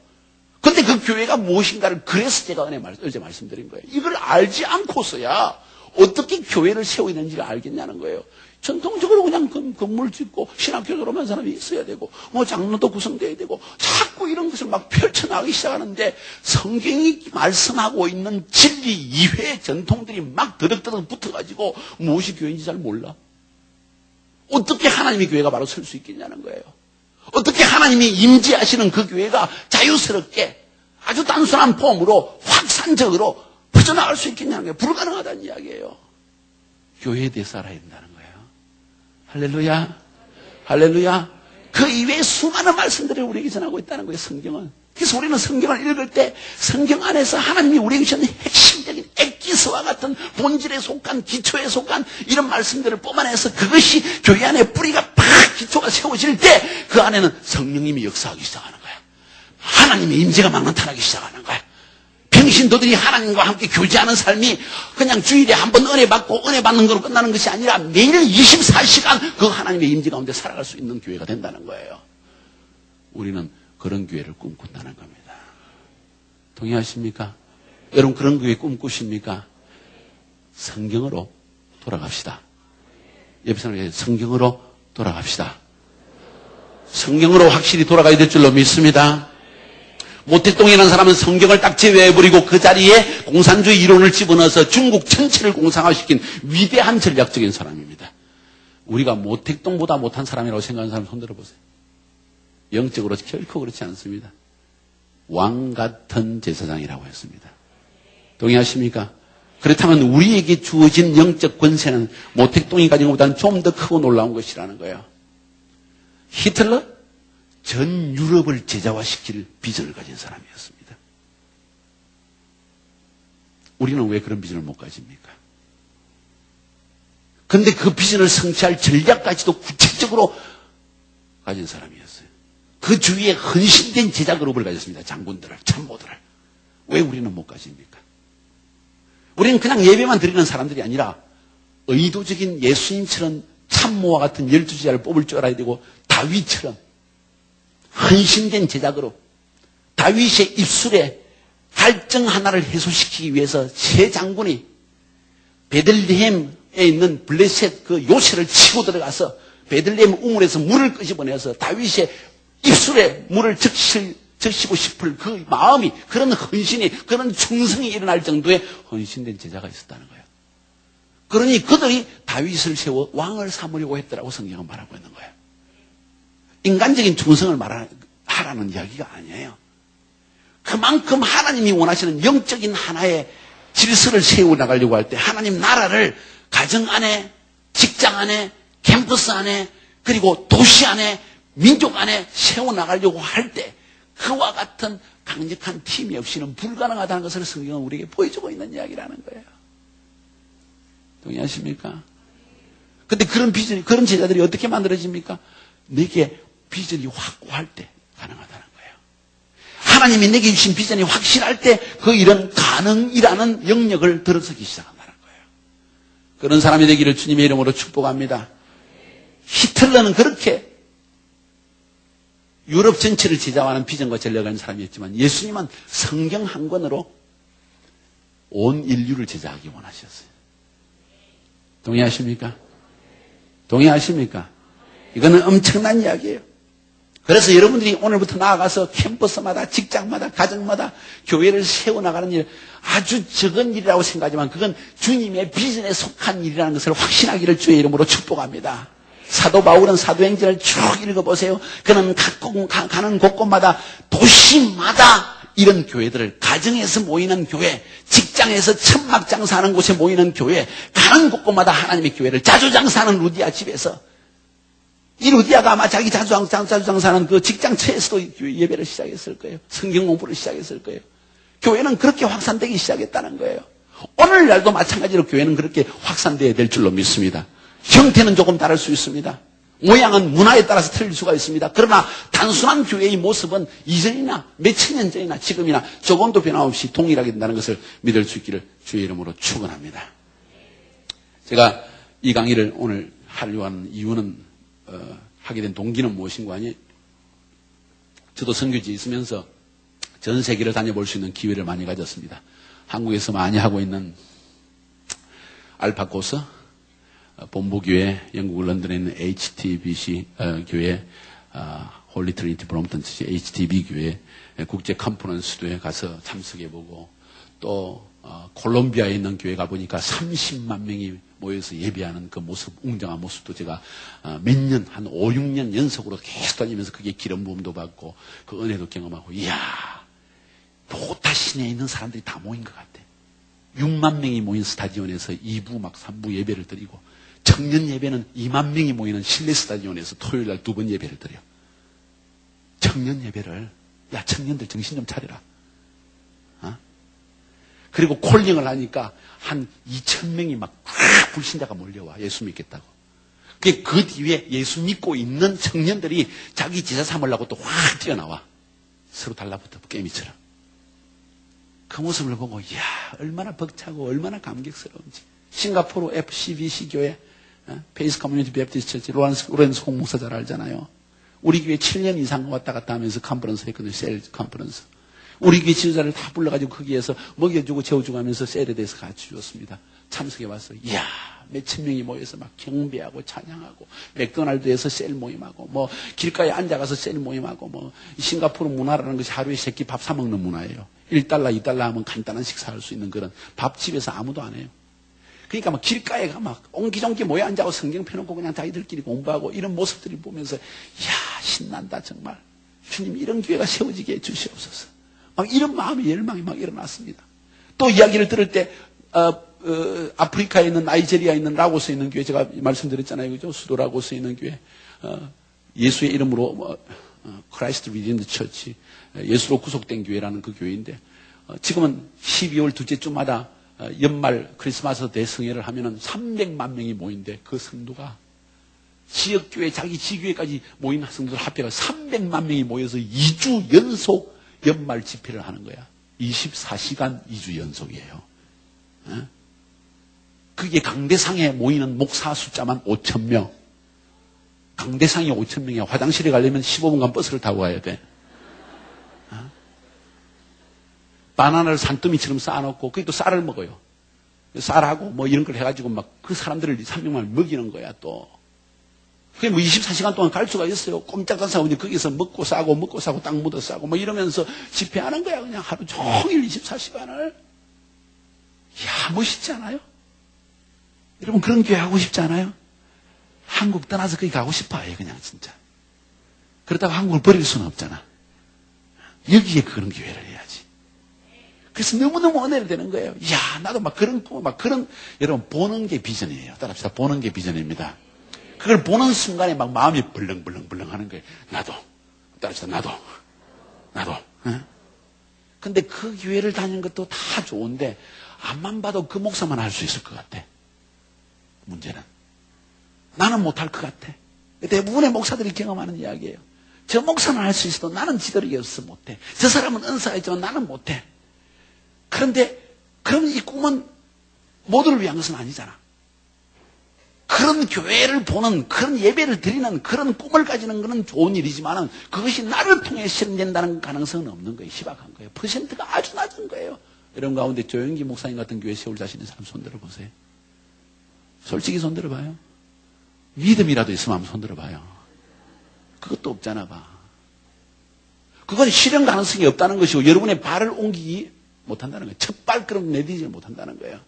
그런데 그 교회가 무엇인가를 그래서 제가 어제 말씀드린 거예요. 이걸 알지 않고서야 어떻게 교회를 세워야 되는지를 알겠냐는 거예요. 전통적으로 그냥 건물 짓고 신학교 졸업한 사람이 있어야 되고 장로도 구성돼야 되고 자꾸 이런 것을 막 펼쳐나가기 시작하는데 성경이 말씀하고 있는 진리 이외의 전통들이 막 드덕드덕 붙어가지고 무엇이 교회인지 잘 몰라. 어떻게 하나님의 교회가 바로 설 수 있겠냐는 거예요. 어떻게 하나님이 임재하시는 그 교회가 자유스럽게 아주 단순한 폼으로 확산적으로 퍼져나갈 수 있겠냐는 거예요. 불가능하다는 이야기예요. 교회에 대해서 알아야 된다는 거예요. 할렐루야. 할렐루야. 그 이외에 수많은 말씀들을 우리에게 전하고 있다는 거예요. 성경은. 그래서 우리는 성경을 읽을 때 성경 안에서 하나님이 우리에게 주는 핵심적인 액기스와 같은 본질에 속한, 기초에 속한 이런 말씀들을 뽑아내서 그것이 교회 안에 뿌리가 팍 기초가 세워질 때 그 안에는 성령님이 역사하기 시작하는 거야. 하나님의 임재가 막 나타나기 시작하는 거야. 평신도들이 하나님과 함께 교제하는 삶이 그냥 주일에 한 번 은혜 받고 은혜 받는 거로 끝나는 것이 아니라 매일 24시간 그 하나님의 임재 가운데 살아갈 수 있는 교회가 된다는 거예요. 우리는 그런 교회를 꿈꾼다는 겁니다. 동의하십니까? 여러분 그런 교회 꿈꾸십니까? 성경으로 돌아갑시다. 옆에 사람에게 성경으로 돌아갑시다. 성경으로 확실히 돌아가야 될 줄로 믿습니다. 모택동이라는 사람은 성경을 딱 제외해버리고 그 자리에 공산주의 이론을 집어넣어서 중국 전체를 공산화시킨 위대한 전략적인 사람입니다. 우리가 모택동보다 못한 사람이라고 생각하는 사람 손 들어보세요. 영적으로 결코 그렇지 않습니다. 왕 같은 제사장이라고 했습니다. 동의하십니까? 그렇다면 우리에게 주어진 영적 권세는 모택동이 가진 것보다는 좀 더 크고 놀라운 것이라는 거예요. 히틀러? 전 유럽을 제자화시킬 비전을 가진 사람이었습니다. 우리는 왜 그런 비전을 못 가집니까? 그런데 그 비전을 성취할 전략까지도 구체적으로 가진 사람이었어요. 그 주위에 헌신된 제자 그룹을 가졌습니다. 장군들을, 참모들을. 왜 우리는 못 가집니까? 우리는 그냥 예배만 드리는 사람들이 아니라 의도적인 예수님처럼 참모와 같은 12제자를 뽑을 줄 알아야 되고 다윗처럼 헌신된 제자 그룹, 다윗의 입술에 갈증 하나를 해소시키기 위해서 세 장군이 베들레헴에 있는 블레셋 그 요새를 치고 들어가서 베들레헴 우물에서 물을 끄집어내서 다윗의 입술에 물을 적시고 싶을 그 마음이, 그런 헌신이, 그런 충성이 일어날 정도의 헌신된 제자가 있었다는 거예요. 그러니 그들이 다윗을 세워 왕을 삼으려고 했더라고 성경은 말하고 있는 거예요. 인간적인 충성을 하라는 이야기가 아니에요. 그만큼 하나님이 원하시는 영적인 하나의 질서를 세워나가려고 할 때 하나님 나라를 가정 안에, 직장 안에, 캠퍼스 안에, 그리고 도시 안에, 민족 안에 세워나가려고 할 때 그와 같은 강력한 팀이 없이는 불가능하다는 것을 성경은 우리에게 보여주고 있는 이야기라는 거예요. 동의하십니까? 근데 그런 비전이, 그런 제자들이 어떻게 만들어집니까? 내게 비전이 확고할 때 가능하다는 거예요. 하나님이 내게 주신 비전이 확실할 때 그 일은 가능이라는 영역을 들어서기 시작한다는 거예요. 그런 사람이 되기를 주님의 이름으로 축복합니다. 히틀러는 그렇게 유럽 전체를 지배하는 비전과 전략을 가진 사람이었지만 예수님은 성경 한 권으로 온 인류를 제자하기 원하셨어요. 동의하십니까? 동의하십니까? 이거는 엄청난 이야기예요. 그래서 여러분들이 오늘부터 나아가서 캠퍼스마다, 직장마다, 가정마다 교회를 세워나가는 일, 아주 적은 일이라고 생각하지만 그건 주님의 비전에 속한 일이라는 것을 확신하기를 주의 이름으로 축복합니다. 사도 바울은 사도행전을 쭉 읽어보세요. 그는 가는 곳곳마다 도시마다 이런 교회들을, 가정에서 모이는 교회, 직장에서 천막 장사하는 곳에 모이는 교회, 가는 곳곳마다 하나님의 교회를, 자주 장사하는 루디아 집에서, 이 루디아가 아마 자기 자주 장사하는 그 직장처에서도 예배를 시작했을 거예요. 성경 공부를 시작했을 거예요. 교회는 그렇게 확산되기 시작했다는 거예요. 오늘날도 마찬가지로 교회는 그렇게 확산되어야 될 줄로 믿습니다. 형태는 조금 다를 수 있습니다. 모양은 문화에 따라서 틀릴 수가 있습니다. 그러나 단순한 교회의 모습은 이전이나 몇천 년 전이나 지금이나 조금도 변함없이 동일하게 된다는 것을 믿을 수 있기를 주의 이름으로 축원합니다. 제가 이 강의를 오늘 하려고 하는 이유는 하게 된 동기는 무엇인가 하니, 저도 선교지에 있으면서 전 세계를 다녀볼 수 있는 기회를 많이 가졌습니다. 한국에서 많이 하고 있는 알파 코스, 본부교회, 영국 런던에 있는 HTBC 교회, 홀리 트리니티 브롬턴 처치 HTB 교회 국제 컨퍼런스도에 가서 참석해보고, 또 콜롬비아에 있는 교회 가보니까 30만 명이 모여서 예배하는 그 모습, 웅장한 모습도 제가 몇 년, 한 5, 6년 연속으로 계속 다니면서 그게 기름 부음도 받고 그 은혜도 경험하고, 이야, 로타 시내에 있는 사람들이 다 모인 것 같아. 6만 명이 모인 스타디온에서 2부 막 3부 예배를 드리고, 청년 예배는 2만 명이 모이는 실내 스타디온에서 토요일 날 2번 예배를 드려. 청년 예배를, 야, 청년들 정신 좀 차려라. 그리고 콜링을 하니까 한 2,000명이 막 불신자가 몰려와. 예수 믿겠다고. 그 뒤에 예수 믿고 있는 청년들이 자기 제자 삼으려고 또 확 뛰어나와. 서로 달라붙어 게임이처럼. 그 모습을 보고, 이야, 얼마나 벅차고 얼마나 감격스러운지. 싱가포르 FCBC 교회, 페이스 커뮤니티 베프티스트 처치, 로렌스 공 목사 잘 알잖아요. 우리 교회 7년 이상 왔다 갔다 하면서 컨퍼런스 했거든요. 셀 컨퍼런스. 우리 교회 지도자를 다 불러가지고 거기에서 먹여주고 재워주고 하면서 셀에 대해서 같이 주었습니다. 참석해봤어요. 이야, 몇천 명이 모여서 막 경배하고 찬양하고, 맥도날드에서 셀 모임하고, 뭐 길가에 앉아가서 셀 모임하고, 뭐 싱가포르 문화라는 것이 하루에 3끼 밥 사먹는 문화예요. 1달러, 2달러 하면 간단한 식사할 수 있는 그런 밥집에서 아무도 안 해요. 그러니까 막 길가에 가 막 옹기종기 모여 앉아고 성경 펴놓고 그냥 자기들끼리 공부하고 이런 모습들을 보면서, 이야, 신난다 정말. 주님, 이런 교회가 세워지게 해주시옵소서. 막 이런 마음의 열망이 막 일어났습니다. 또 이야기를 들을 때 아프리카에 있는, 나이제리아에 있는, 라고스에 있는 교회, 제가 말씀드렸잖아요. 그죠? 수도 라고스에 있는 교회, 예수의 이름으로 크라이스트 리디언드 처치, 예수로 구속된 교회라는 그 교회인데, 지금은 12월 둘째 주마다 연말 크리스마스 대성회를 하면은 300만 명이 모인데, 그 성도가 지역교회, 자기 지교회까지 모인 성도들 합해가 300만 명이 모여서 2주 연속 연말 집회를 하는 거야. 24시간 2주 연속이에요. 그게 강대상에 모이는 목사 숫자만 5,000명. 강대상이 5,000명이야. 화장실에 가려면 15분간 버스를 타고 가야 돼. 바나나를 산더미처럼 쌓아놓고, 거기 또 쌀을 먹어요. 쌀하고 뭐 이런 걸 해가지고 막 그 사람들을 300만 먹이는 거야, 또. 그게 뭐 24시간 동안 갈 수가 있어요. 꼼짝도 안 하고 거기서 먹고 싸고 땅 묻어 싸고 뭐 이러면서 집회하는 거야. 그냥 하루 종일 24시간을. 이야, 멋있지 않아요? 여러분, 그런 교회 하고 싶지 않아요? 한국 떠나서 거기 가고 싶어요, 그냥 진짜. 그렇다고 한국을 버릴 수는 없잖아. 여기에 그런 교회를 해야지. 그래서 너무너무 은혜를 되는 거예요. 이야, 나도 막 그런 꿈, 막 그런, 여러분, 보는 게 비전이에요. 따라합시다. 보는 게 비전입니다. 그걸 보는 순간에 막 마음이 벌렁벌렁 하는 거예요. 나도. 따라합시다. 나도. 근데 그 교회를 다니는 것도 다 좋은데, 앞만 봐도 그 목사만 할 수 있을 것 같아. 문제는. 나는 못할 것 같아. 대부분의 목사들이 경험하는 이야기예요. 저 목사는 할 수 있어도 나는 지도력이 없어 못해. 저 사람은 은사가 있지만 나는 못해. 그런데 그럼 이 꿈은 모두를 위한 것은 아니잖아. 그런 교회를 보는, 그런 예배를 드리는 그런 꿈을 가지는 것은 좋은 일이지만 그것이 나를 통해 실현된다는 가능성은 없는 거예요. 희박한 거예요. 퍼센트가 아주 낮은 거예요. 이런 가운데 조영기 목사님 같은 교회 세울 자신 있는 사람 손 들어보세요. 솔직히 손 들어봐요. 믿음이라도 있으면 한번 손 들어봐요. 그것도 없잖아 봐. 그건 실현 가능성이 없다는 것이고 여러분의 발을 옮기기 못한다는 거예요. 첫 발걸음 내디지를 못한다는 거예요.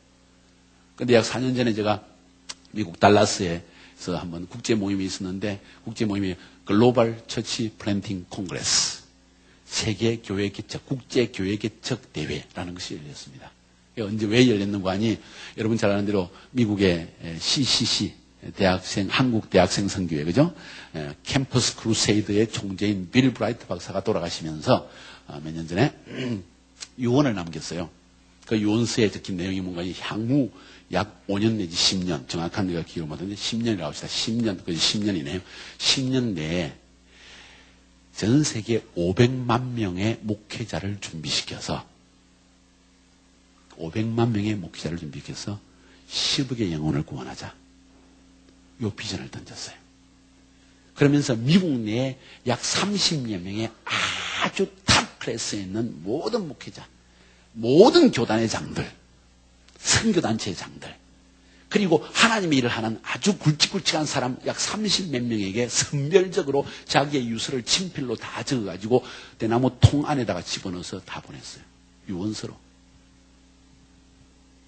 그런데 약 4년 전에 제가 미국 달라스에서 한번 국제 모임이 있었는데 국제 모임이 글로벌 처치 플랜팅 콩그레스 세계 교회 개척 국제 교회 개척 대회라는 것이 열렸습니다. 언제 왜 열렸는가 하니 여러분 잘 아는 대로 미국의 CCC 대학생 한국 대학생 선교회 그죠? 캠퍼스 크루세이드의 총재인 빌 브라이트 박사가 돌아가시면서 몇 년 전에 유언을 남겼어요. 그 유언서에 적힌 내용이 뭔가 향후 약 5년 내지 10년 정확한 내가 기록 못하는데 10년이라고 합시다. 10년 그지 10년이네요. 10년 내에 전 세계 500만 명의 목회자를 준비시켜서 500만 명의 목회자를 준비시켜서 10억의 영혼을 구원하자. 요 비전을 던졌어요. 그러면서 미국 내에 약 30여 명의 아주 탑 클래스에 있는 모든 목회자, 모든 교단의 장들, 선교단체의 장들, 그리고 하나님의 일을 하는 아주 굵직굵직한 사람 약 30몇 명에게 선별적으로 자기의 유서를 친필로 다 적어가지고 대나무 통 안에다가 집어넣어서 다 보냈어요. 유언서로.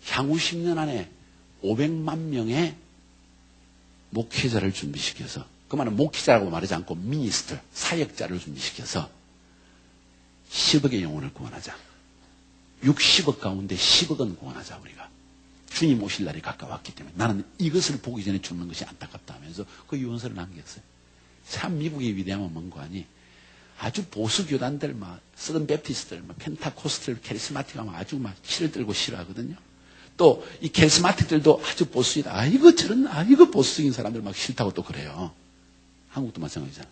향후 10년 안에 500만 명의 목회자를 준비시켜서 그 말은 목회자라고 말하지 않고 미니스터, 사역자를 준비시켜서 10억의 영혼을 구원하자. 60억 가운데 10억은 구원하자 우리가. 주님 오실 날이 가까웠기 때문에 나는 이것을 보기 전에 죽는 것이 안타깝다 하면서 그 유언서를 남겼어요. 참 미국의 위대함은 뭔가 하니 아주 보수 교단들 막 서든 베프티스트들 막 펜타코스트들 캐리스마틱하면 아주 막 치를 들고 싫어하거든요. 또 이 캐리스마틱들도 아주 보수이다. 이거 보수적인 사람들 막 싫다고 또 그래요. 한국도 마찬가지잖아.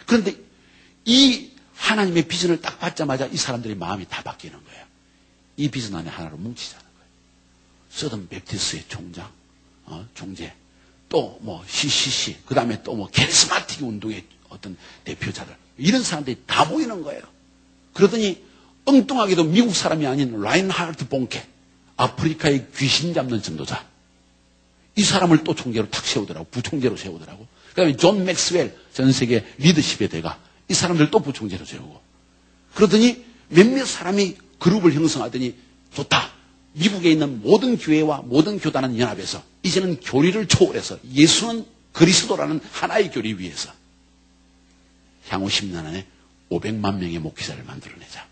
그런데 이 하나님의 비전을 딱 받자마자 이 사람들의 마음이 다 바뀌는 거예요. 이 비전 안에 하나로 뭉치자는 거예요. 서든 베프티스트의 총장, 총재, 또 뭐 CCC, 그 다음에 또 뭐 캐리스마틱 운동의 어떤 대표자들 이런 사람들이 다 모이는 거예요. 그러더니 엉뚱하게도 미국 사람이 아닌 라인하르트 본케, 아프리카의 귀신 잡는 전도자. 이 사람을 또 총재로 탁 세우더라고. 부총재로 세우더라고. 그 다음에 존 맥스웰, 전 세계 리더십의 대가. 이 사람들 또 부총재로 세우고. 그러더니 몇몇 사람이 그룹을 형성하더니 좋다. 미국에 있는 모든 교회와 모든 교단은 연합해서 이제는 교리를 초월해서 예수는 그리스도라는 하나의 교리 위에서 향후 10년 안에 500만 명의 목회자를 만들어내자.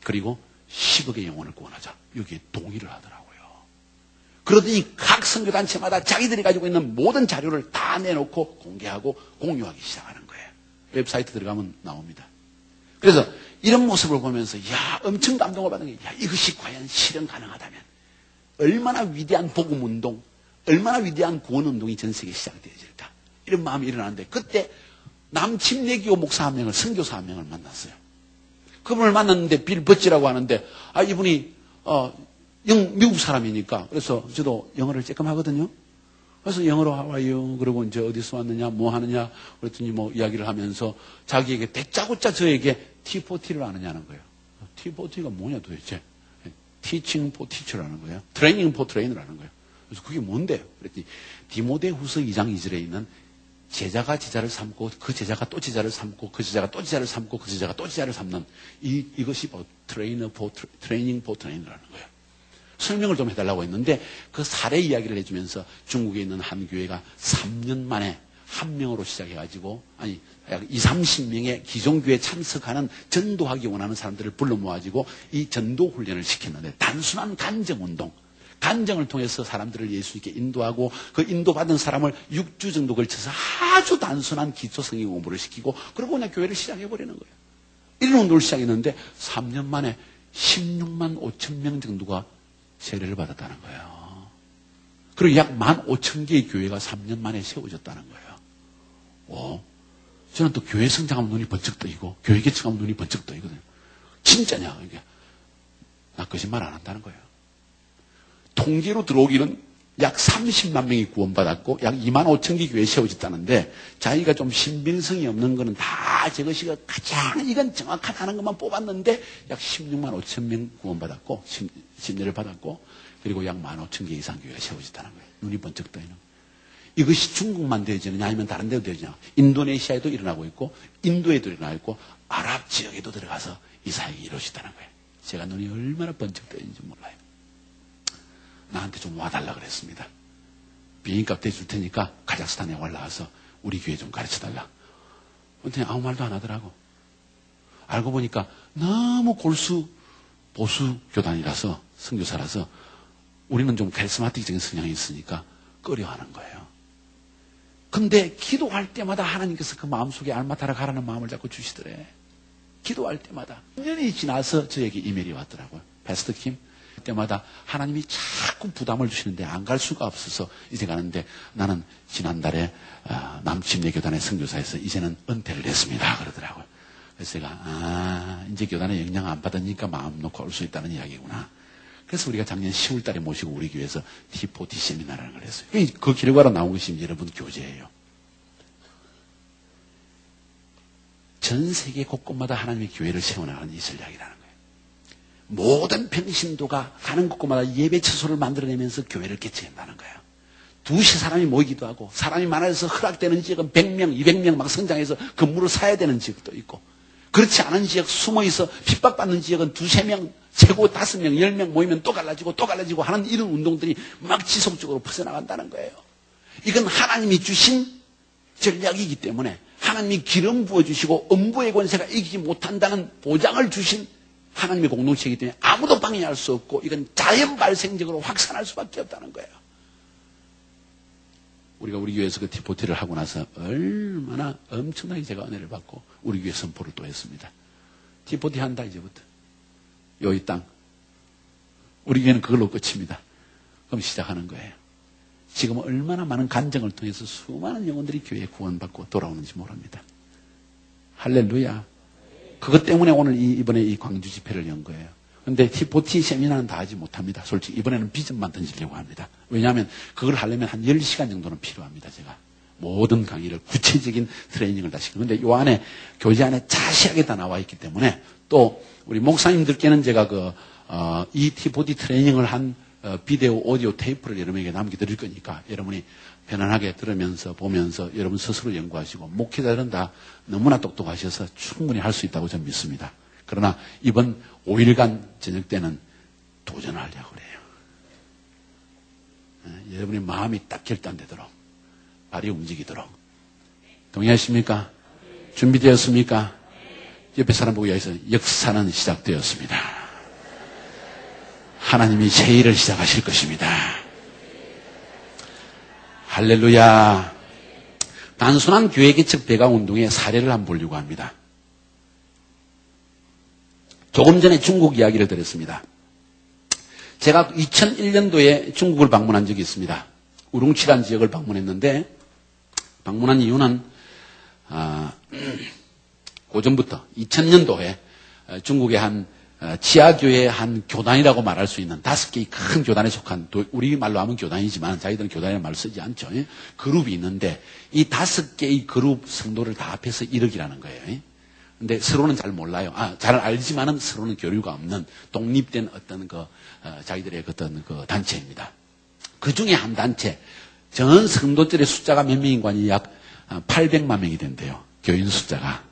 그리고 10억의 영혼을 구원하자. 여기에 동의를 하더라고요. 그러더니 각 선교단체마다 자기들이 가지고 있는 모든 자료를 다 내놓고 공개하고 공유하기 시작하는 거예요. 웹사이트 들어가면 나옵니다. 그래서 이런 모습을 보면서 야 엄청 감동을 받는 게 야 이것이 과연 실현 가능하다면 얼마나 위대한 복음운동, 얼마나 위대한 구원운동이 전 세계에 시작되어질까. 이런 마음이 일어나는데 그때 남침례교 목사 한 명을 선교사 한 명을 만났어요. 그분을 만났는데 빌 버찌라고 하는데 이분이 미국 사람이니까 그래서 저도 영어를 조금 하거든요. 그래서 영어로 How are you? 그리고 이제 어디서 왔느냐, 뭐 하느냐 그랬더니 뭐 이야기를 하면서 자기에게 대짜고짜 저에게 T4T를 아느냐는 거예요. T4T가 뭐냐 도대체? Teaching for Teacher라는 거예요. Training for Trainer라는 거예요. 그래서 그게 뭔데요? 그랬더니 디모데후서 2장 2절에 있는 제자가 제자를 삼고 그 제자가 또 제자를 삼고 그 제자가 또 제자를 삼고 그 제자가 또 제자를 삼는 이것이 바로 트레이닝 포 트레이너라는 거예요. 설명을 좀 해달라고 했는데 그 사례 이야기를 해주면서 중국에 있는 한 교회가 3년 만에 한 명으로 시작해가지고 약 20, 30명의 기존교회에 참석하는 전도하기 원하는 사람들을 불러 모아가지고 이 전도 훈련을 시켰는데 단순한 간정운동, 간정을 통해서 사람들을 예수님께 인도하고 그 인도받은 사람을 6주 정도 걸쳐서 아주 단순한 기초 성경 공부를 시키고 그러고 그냥 교회를 시작해버리는 거예요. 이런 운동을 시작했는데 3년 만에 16만 5천 명 정도가 세례를 받았다는 거예요. 그리고 약 15,000개의 교회가 3년 만에 세워졌다는 거예요. 저는 또 교회 성장하면 눈이 번쩍 떠이고 교회 개척하면 눈이 번쩍 떠이거든요. 진짜냐 이게. 나 거짓말 안 한다는 거예요. 통계로 들어오기는 약 30만 명이 구원받았고 약 25,000개 교회 세워졌다는데 자기가 좀 신빙성이 없는 거는 다 저것이 가장 이건 정확하다는 것만 뽑았는데 약 16만 5천 명 구원받았고 심례를 받았고 그리고 약 15,000개 이상 교회가 세워졌다는 거예요. 눈이 번쩍 떠있는 거예요. 이것이 중국만 되어지느냐 아니면 다른 데도 되어지느냐. 인도네시아에도 일어나고 있고 인도에도 일어나고 있고 아랍 지역에도 들어가서 이 사역이 이루어졌다는 거예요. 제가 눈이 얼마나 번쩍 떠있는지 몰라요. 나한테 좀 와달라 그랬습니다. 비행값 대줄 테니까 카자흐스탄에 올라와서 우리 교회 좀 가르쳐달라. 근데 아무 말도 안 하더라고. 알고 보니까 너무 골수 보수 교단이라서 선교사라서 우리는 좀 카리스마틱적인 성향이 있으니까 꺼려하는 거예요. 근데 기도할 때마다 하나님께서 그 마음속에 알마타라 가라는 마음을 자꾸 주시더래. 기도할 때마다 1년이 지나서 저에게 이메일이 왔더라고요. 패스터 킴 때마다 하나님이 자꾸 부담을 주시는데 안 갈 수가 없어서 이제 가는데 나는 지난달에 남침례 교단의 선교사에서 이제는 은퇴를 했습니다. 그러더라고요. 그래서 제가 이제 교단에 영향 안 받으니까 마음 놓고 올 수 있다는 이야기구나. 그래서 우리가 작년 10월 달에 모시고 우리 교회에서 T40 세미나라는 걸 했어요. 그 결과로 나온 것이 여러분 교제예요. 전 세계 곳곳마다 하나님의 교회를 세워나가는 이 전략이라는 거예요. 모든 평신도가 가는 곳곳마다 예배 처소를 만들어내면서 교회를 개척한다는 거예요. 2시 사람이 모이기도 하고 사람이 많아져서 허락되는 지역은 100명, 200명 막 성장해서 건물을 사야 되는 지역도 있고 그렇지 않은 지역, 숨어있어 핍박받는 지역은 2, 3명, 최고 5명, 10명 모이면 또 갈라지고 하는 이런 운동들이 막 지속적으로 퍼져나간다는 거예요. 이건 하나님이 주신 전략이기 때문에 하나님이 기름 부어주시고 음부의 권세가 이기지 못한다는 보장을 주신 하나님의 공동체이기 때문에 아무도 방해할 수 없고 이건 자연 발생적으로 확산할 수밖에 없다는 거예요. 우리가 우리 교회에서 그 T40를 하고 나서 얼마나 엄청나게 제가 은혜를 받고 우리 교회 선포를 또 했습니다. T40 한다 이제부터. 여기 땅. 우리 교회는 그걸로 끝입니다. 그럼 시작하는 거예요. 지금 얼마나 많은 간증을 통해서 수많은 영혼들이 교회에 구원받고 돌아오는지 모릅니다. 할렐루야. 그것 때문에 오늘 이번에 이 광주 집회를 연 거예요. 근데 T40 세미나는 다 하지 못합니다. 솔직히 이번에는 비전만 던지려고 합니다. 왜냐하면 그걸 하려면 한 10시간 정도는 필요합니다. 제가 모든 강의를 구체적인 트레이닝을 다 시키고 근데 요 안에 교재 안에 자세하게 다 나와 있기 때문에 또 우리 목사님들께는 제가 이 T40 트레이닝을 한 비디오 오디오 테이프를 여러분에게 남겨드릴 거니까 여러분이 편안하게 들으면서 보면서 여러분 스스로 연구하시고 목회자들은 다 너무나 똑똑하셔서 충분히 할 수 있다고 저는 믿습니다. 그러나 이번 5일간 저녁 때는 도전하려고 그래요. 여러분의 마음이 딱 결단되도록 발이 움직이도록 동의하십니까? 준비되었습니까? 옆에 사람 보고 여기서 역사는 시작되었습니다. 하나님이 새 일을 시작하실 것입니다. 할렐루야. 단순한 교회 개척 배강 운동의 사례를 한번 보려고 합니다. 조금 전에 중국 이야기를 들었습니다. 제가 2001년도에 중국을 방문한 적이 있습니다. 우룽치란 지역을 방문했는데 방문한 이유는 고전부터 2000년도에 중국의 한 지하교회의 한 교단이라고 말할 수 있는 5개의 큰 교단에 속한 우리말로 하면 교단이지만 자기들은 교단이라는 말을 쓰지 않죠. 그룹이 있는데 이 5개의 그룹 성도를 다 합해서 1억이라는 거예요. 근데 서로는 잘 몰라요. 잘 알지만은 서로는 교류가 없는 독립된 어떤 자기들의 어떤 단체입니다. 그 중에 한 단체, 전 성도들의 숫자가 몇 명인가니 약 800만 명이 된대요. 교인 숫자가.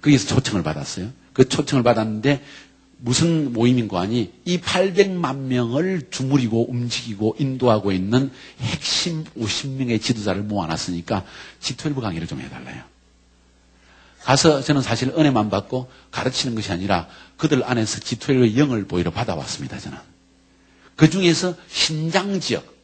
거기서 초청을 받았어요. 그 초청을 받았는데 무슨 모임인 거 아니? 이 800만 명을 주무리고 움직이고 인도하고 있는 핵심 50명의 지도자를 모아놨으니까 G12 강의를 좀 해달라요. 가서 저는 사실 은혜만 받고 가르치는 것이 아니라 그들 안에서 G12의 영을 보이러 받아왔습니다. 저는. 그 중에서 신장 지역,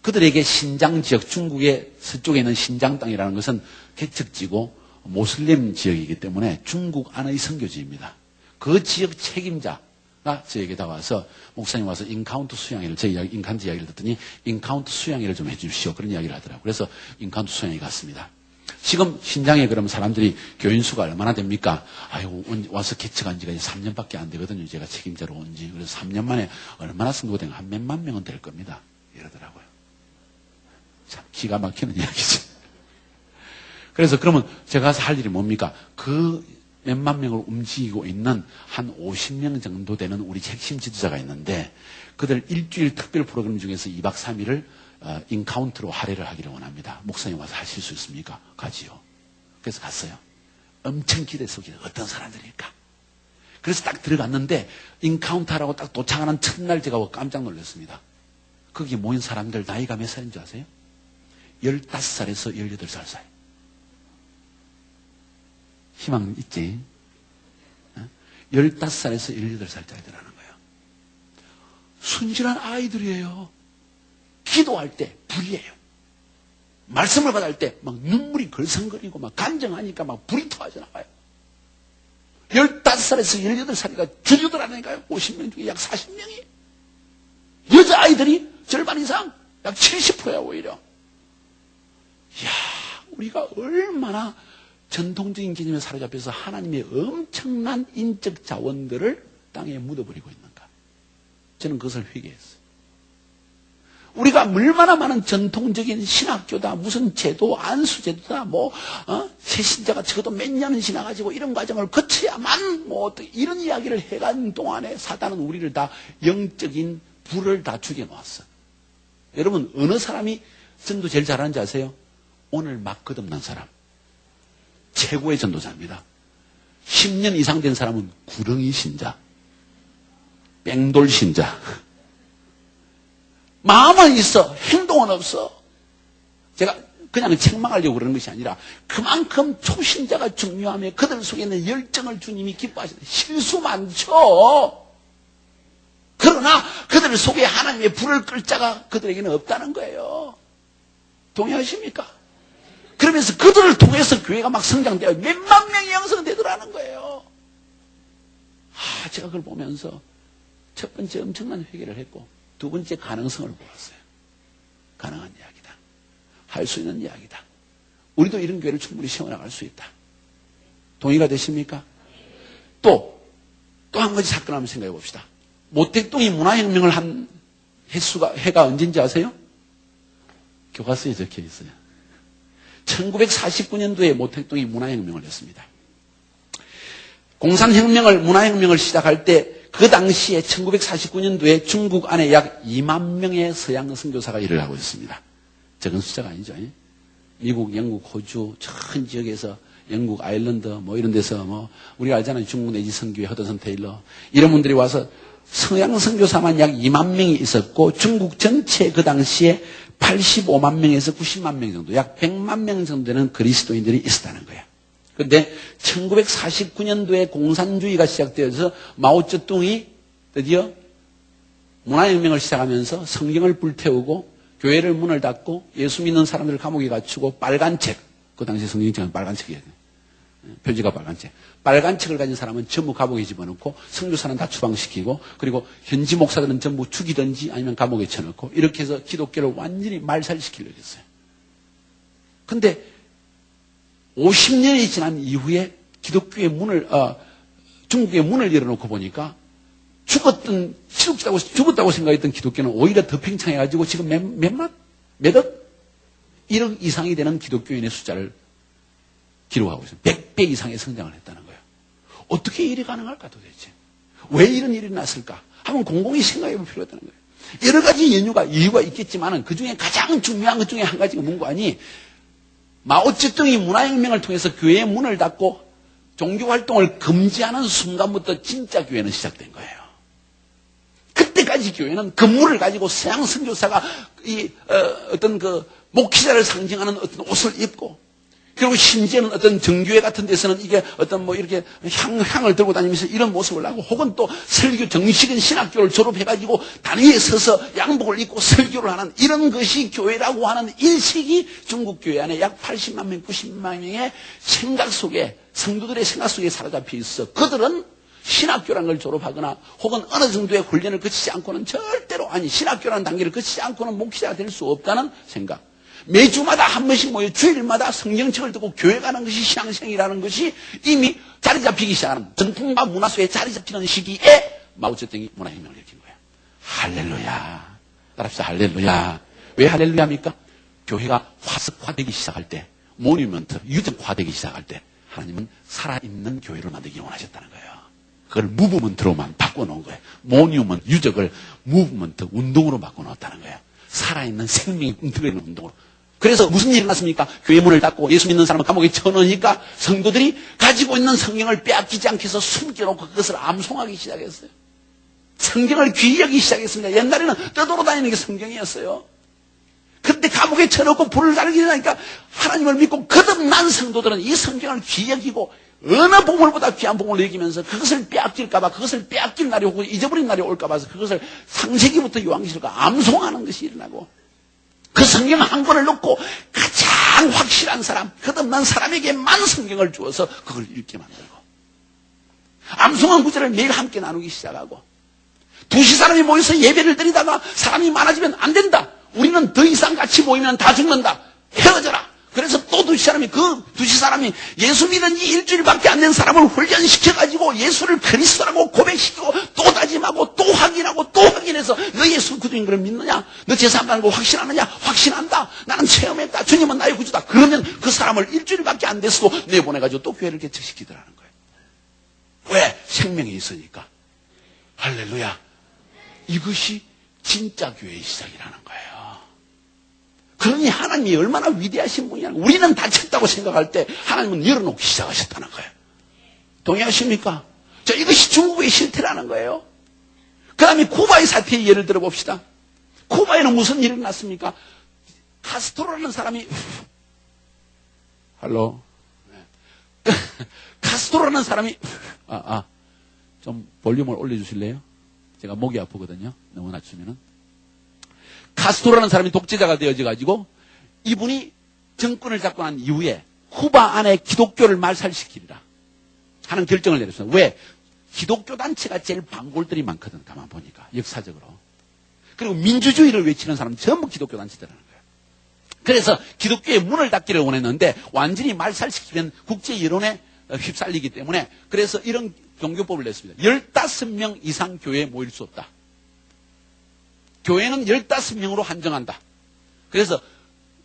그들에게 신장 지역, 중국의 서쪽에 있는 신장 땅이라는 것은 개척지고 모슬렘 지역이기 때문에 중국 안의 선교지입니다. 그 지역 책임자가 저에게 다 와서 목사님 와서 인카운트 수양회를, 제 이야기, 인카운트 이야기를 듣더니 인카운트 수양회를 좀 해주십시오. 그런 이야기를 하더라고요. 그래서 인카운트 수양회 갔습니다. 지금 신장에 그럼 사람들이 교인 수가 얼마나 됩니까? 아이고, 와서 개척한 지가 이제 3년밖에 안 되거든요. 제가 책임자로 온 지. 그래서 3년 만에 얼마나 성도가 된, 한 몇만 명은 될 겁니다. 이러더라고요. 참 기가 막히는 이야기죠. 그래서 그러면 제가 가서 할 일이 뭡니까? 그 몇만 명을 움직이고 있는 한 50명 정도 되는 우리 핵심 지도자가 있는데 그들 일주일 특별 프로그램 중에서 2박 3일을 인카운트로 할애를 하기를 원합니다. 목사님 와서 하실 수 있습니까? 가지요. 그래서 갔어요. 엄청 기대 속에 어떤 사람들일까? 그래서 딱 들어갔는데 인카운트 하라고 딱 도착하는 첫날 제가 깜짝 놀랐습니다. 거기 모인 사람들 나이가 몇 살인 줄 아세요? 15살에서 18살 사이. 희망 있지? 15살에서 18살짜리들하는 거예요. 순진한 아이들이에요. 기도할 때 불이에요. 말씀을 받을 때 막 눈물이 걸성거리고 막 간정하니까 막 불이 터져 나와요. 15살에서 18살이가 주주들하니까요. 50명 중에 약 40명이. 여자아이들이 절반 이상, 약 70%야 오히려. 이야, 우리가 얼마나 전통적인 개념에 사로잡혀서 하나님의 엄청난 인적 자원들을 땅에 묻어버리고 있는가. 저는 그것을 회개했어요. 우리가 얼마나 많은 전통적인 신학교다, 무슨 제도, 안수제도다, 새신자가 적어도 몇 년은 지나가지고 이런 과정을 거쳐야만, 이런 이야기를 해간 동안에 사단은 우리를 다 영적인 불을 다 죽여놓았어. 여러분, 어느 사람이 전도 제일 잘하는지 아세요? 오늘 막 거듭난 사람. 최고의 전도자입니다. 10년 이상 된 사람은 구렁이 신자, 뺑돌 신자. 마음은 있어, 행동은 없어. 제가 그냥 책망하려고 그러는 것이 아니라 그만큼 초신자가 중요하며 그들 속에 있는 열정을 주님이 기뻐하시는 실수 많죠. 그러나 그들 속에 하나님의 불을 끌 자가 그들에게는 없다는 거예요. 동의하십니까? 그러면서 그들을 통해서 교회가 막 성장되어 몇만 명이 형성되더라는 거예요. 제가 그걸 보면서 첫 번째 엄청난 회개를 했고 두 번째 가능성을 보았어요. 가능한 이야기다. 할 수 있는 이야기다. 우리도 이런 교회를 충분히 세워나갈 수 있다. 동의가 되십니까? 또 한 가지 사건 한번 생각해 봅시다. 모택동이 문화혁명을 한 해가 언제인지 아세요? 교과서에 적혀 있어요. 1949년도에 모택동이 문화혁명을 했습니다. 공산혁명을, 문화혁명을 시작할 때 그 당시에 1949년도에 중국 안에 약 2만 명의 서양 선교사가 일을 하고 있습니다. 적은 숫자가 아니죠. 미국, 영국, 호주, 전 지역에서 영국, 아일랜드 이런 데서 우리가 알잖아요. 중국 내지 선교회, 허드슨 테일러 이런 분들이 와서 서양 선교사만 약 2만 명이 있었고 중국 전체 그 당시에 85만 명에서 90만 명 정도, 약 100만 명 정도 되는 그리스도인들이 있었다는 거예요. 그런데 1949년도에 공산주의가 시작되어서 마오쩌둥이 드디어 문화혁명을 시작하면서 성경을 불태우고 교회를 문을 닫고 예수 믿는 사람들을 감옥에 갇히고 빨간 책, 그 당시 성경책은 빨간 책이에요. 표지가 빨간 책. 빨간 책을 가진 사람은 전부 감옥에 집어넣고 선교사는 다 추방시키고 그리고 현지 목사들은 전부 죽이든지 아니면 감옥에 쳐넣고 이렇게 해서 기독교를 완전히 말살시키려고 했어요. 근데 50년이 지난 이후에 기독교의 문을, 중국의 문을 열어놓고 보니까 죽었다고 생각했던 기독교는 오히려 더 팽창해가지고 지금 몇억? 1억 이상이 되는 기독교인의 숫자를 기록하고 있어요. 100배 이상의 성장을 했다는 거예요. 어떻게 일이 가능할까 도대체? 왜 이런 일이 났을까? 한번 공공히 생각해 볼 필요가 있다는 거예요. 여러 가지 이유가 있겠지만 그 중에 가장 중요한 것 중에 한 가지가 뭔가 아니 마오쩌둥이 문화혁명을 통해서 교회의 문을 닫고 종교활동을 금지하는 순간부터 진짜 교회는 시작된 거예요. 그때까지 교회는 건물을 가지고 서양 선교사가 어떤 목회자를 상징하는 어떤 옷을 입고, 그리고 심지어는 어떤 정교회 같은 데서는 이게 어떤 이렇게 향을 들고 다니면서 이런 모습을 하고, 혹은 또 설교 정식인 신학교를 졸업해가지고 단위에 서서 양복을 입고 설교를 하는 이런 것이 교회라고 하는 인식이 중국 교회 안에 약 80만 명, 90만 명의 생각 속에, 성도들의 생각 속에 사로잡혀 있어. 그들은 신학교라는 걸 졸업하거나 혹은 어느 정도의 훈련을 거치지 않고는 절대로, 신학교라는 단계를 거치지 않고는 목회자가 될 수 없다는 생각. 매주마다 한 번씩 모여 주일마다 성경책을 듣고 교회 가는 것이 신앙생이라는 것이 이미 자리 잡히기 시작하는, 전통과 문화 속에 자리 잡히는 시기에 마오쩌둥이 문화혁명을 일으킨 거예요. 할렐루야. 따라합시다. 할렐루야. 왜 할렐루야입니까? 교회가 화석화되기 시작할 때, 모뉴먼트, 유적화되기 시작할 때 하나님은 살아있는 교회를 만들기 원하셨다는 거예요. 그걸 무브먼트로만 바꿔놓은 거예요. 모뉴먼트, 유적을 무브먼트, 운동으로 바꿔놓았다는 거예요. 살아있는 생명이 움직이는 운동으로. 그래서 무슨 일이 났습니까? 교회 문을 닫고 예수 믿는 사람을 감옥에 쳐넣으니까 성도들이 가지고 있는 성경을 빼앗기지 않게 해서 숨겨놓고 그것을 암송하기 시작했어요. 성경을 귀히 여기기 시작했습니다. 옛날에는 떠돌아다니는 게 성경이었어요. 그런데 감옥에 쳐넣고 불을 달기 하니까 하나님을 믿고 거듭난 성도들은 이 성경을 귀히 여기고 어느 보물보다 귀한 보물을 여기면서 그것을 빼앗길까봐, 그것을 빼앗길 날이 오고 잊어버린 날이 올까봐 그것을 창세기부터 요한계시록과 암송하는 것이 일어나고, 그 성경 한 권을 놓고 가장 확실한 사람, 거듭난 사람에게만 성경을 주어서 그걸 읽게 만들고, 암송한 구절을 매일 함께 나누기 시작하고, 2시 사람이 모여서 예배를 드리다가 사람이 많아지면 안 된다. 우리는 더 이상 같이 모이면 다 죽는다. 헤어져라. 그래서 또 2시 사람이, 그 2시 사람이 예수 믿은 지 일주일밖에 안 된 사람을 훈련시켜가지고 예수를 그리스도라고 고백시키고 또 다짐하고 또 확인하고 또 확인해서 너 예수 그리스도인 걸 믿느냐? 너 제사 안 받는 거 확신하느냐? 확신한다. 나는 체험했다. 주님은 나의 구주다. 그러면 그 사람을 일주일밖에 안 됐어도 내보내가지고 또 교회를 개척시키더라는 거예요. 왜? 생명이 있으니까. 할렐루야. 이것이 진짜 교회의 시작이라는 거예요. 그러니 하나님이 얼마나 위대하신 분이냐. 우리는 닫혔다고 생각할 때 하나님은 열어놓기 시작하셨다는 거예요. 동의하십니까? 자, 이것이 중국의 실태라는 거예요. 그 다음에 쿠바의 사태의 예를 들어봅시다. 쿠바에는 무슨 일이 났습니까? 카스트로라는 사람이, 할로. 카스트로라는 사람이, 좀 볼륨을 올려주실래요? 제가 목이 아프거든요. 너무 낮추면은. 카스트로라는 사람이 독재자가 되어져가지고 이분이 정권을 잡고 난 이후에 쿠바 안에 기독교를 말살시키리라 하는 결정을 내렸어요. 왜? 기독교 단체가 제일 반골들이 많거든. 가만 보니까 역사적으로. 그리고 민주주의를 외치는 사람은 전부 기독교 단체들이라는 거예요. 그래서 기독교의 문을 닫기를 원했는데 완전히 말살시키면 국제 여론에 휩쓸리기 때문에, 그래서 이런 종교법을 냈습니다. 15명 이상 교회에 모일 수 없다. 교회는 15명으로 한정한다. 그래서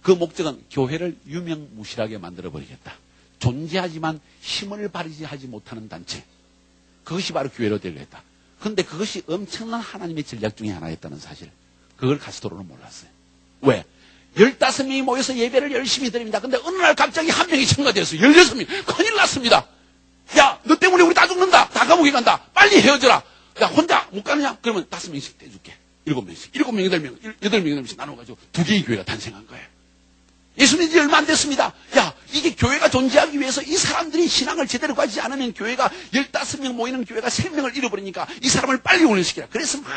그 목적은 교회를 유명무실하게 만들어버리겠다. 존재하지만 힘을 발휘하지 못하는 단체. 그것이 바로 교회로 되려 했다. 그런데 그것이 엄청난 하나님의 전략 중에 하나였다는 사실. 그걸 카스트로는 몰랐어요. 왜? 15명이 모여서 예배를 열심히 드립니다. 근데 어느 날 갑자기 한 명이 첨가되었어요. 16명. 큰일 났습니다. 야, 너 때문에 우리 다 죽는다. 다 감옥에 간다. 빨리 헤어져라. 야, 혼자 못 가느냐? 그러면 5명씩 떼줄게. 7명씩. 7명, 8명, 8명씩 나눠가지고 2개의 교회가 탄생한 거예요. 예수 믿은 지 얼마 안 됐습니다. 야, 이게 교회가 존재하기 위해서 이 사람들이 신앙을 제대로 가지지 않으면 교회가 15명 모이는 교회가 생명을 잃어버리니까 이 사람을 빨리 훈련시키라. 그래서 막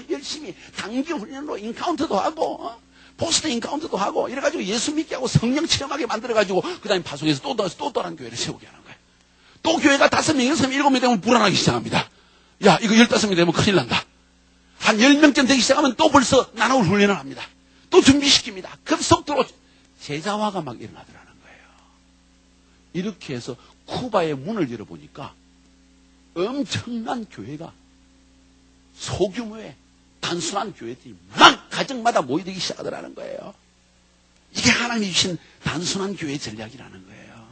열심히 단기 훈련으로 인카운트도 하고, 포스트 인카운트도 하고, 이래가지고 예수 믿게 하고 성령 체험하게 만들어가지고, 그 다음에 파송해서 또 다른 교회를 세우게 하는 거예요. 또 교회가 5명, 6명, 7명 되면 불안하기 시작합니다. 야, 이거 15명 되면 큰일 난다. 한 10명쯤 되기 시작하면 또 벌써 나눠올 훈련을 합니다. 또 준비시킵니다. 급속도로 제자화가 막 일어나더라는 거예요. 이렇게 해서 쿠바의 문을 열어보니까 엄청난 교회가, 소규모의 단순한 교회들이 막 가정마다 모이기 시작하더라는 거예요. 이게 하나님이 주신 단순한 교회의 전략이라는 거예요.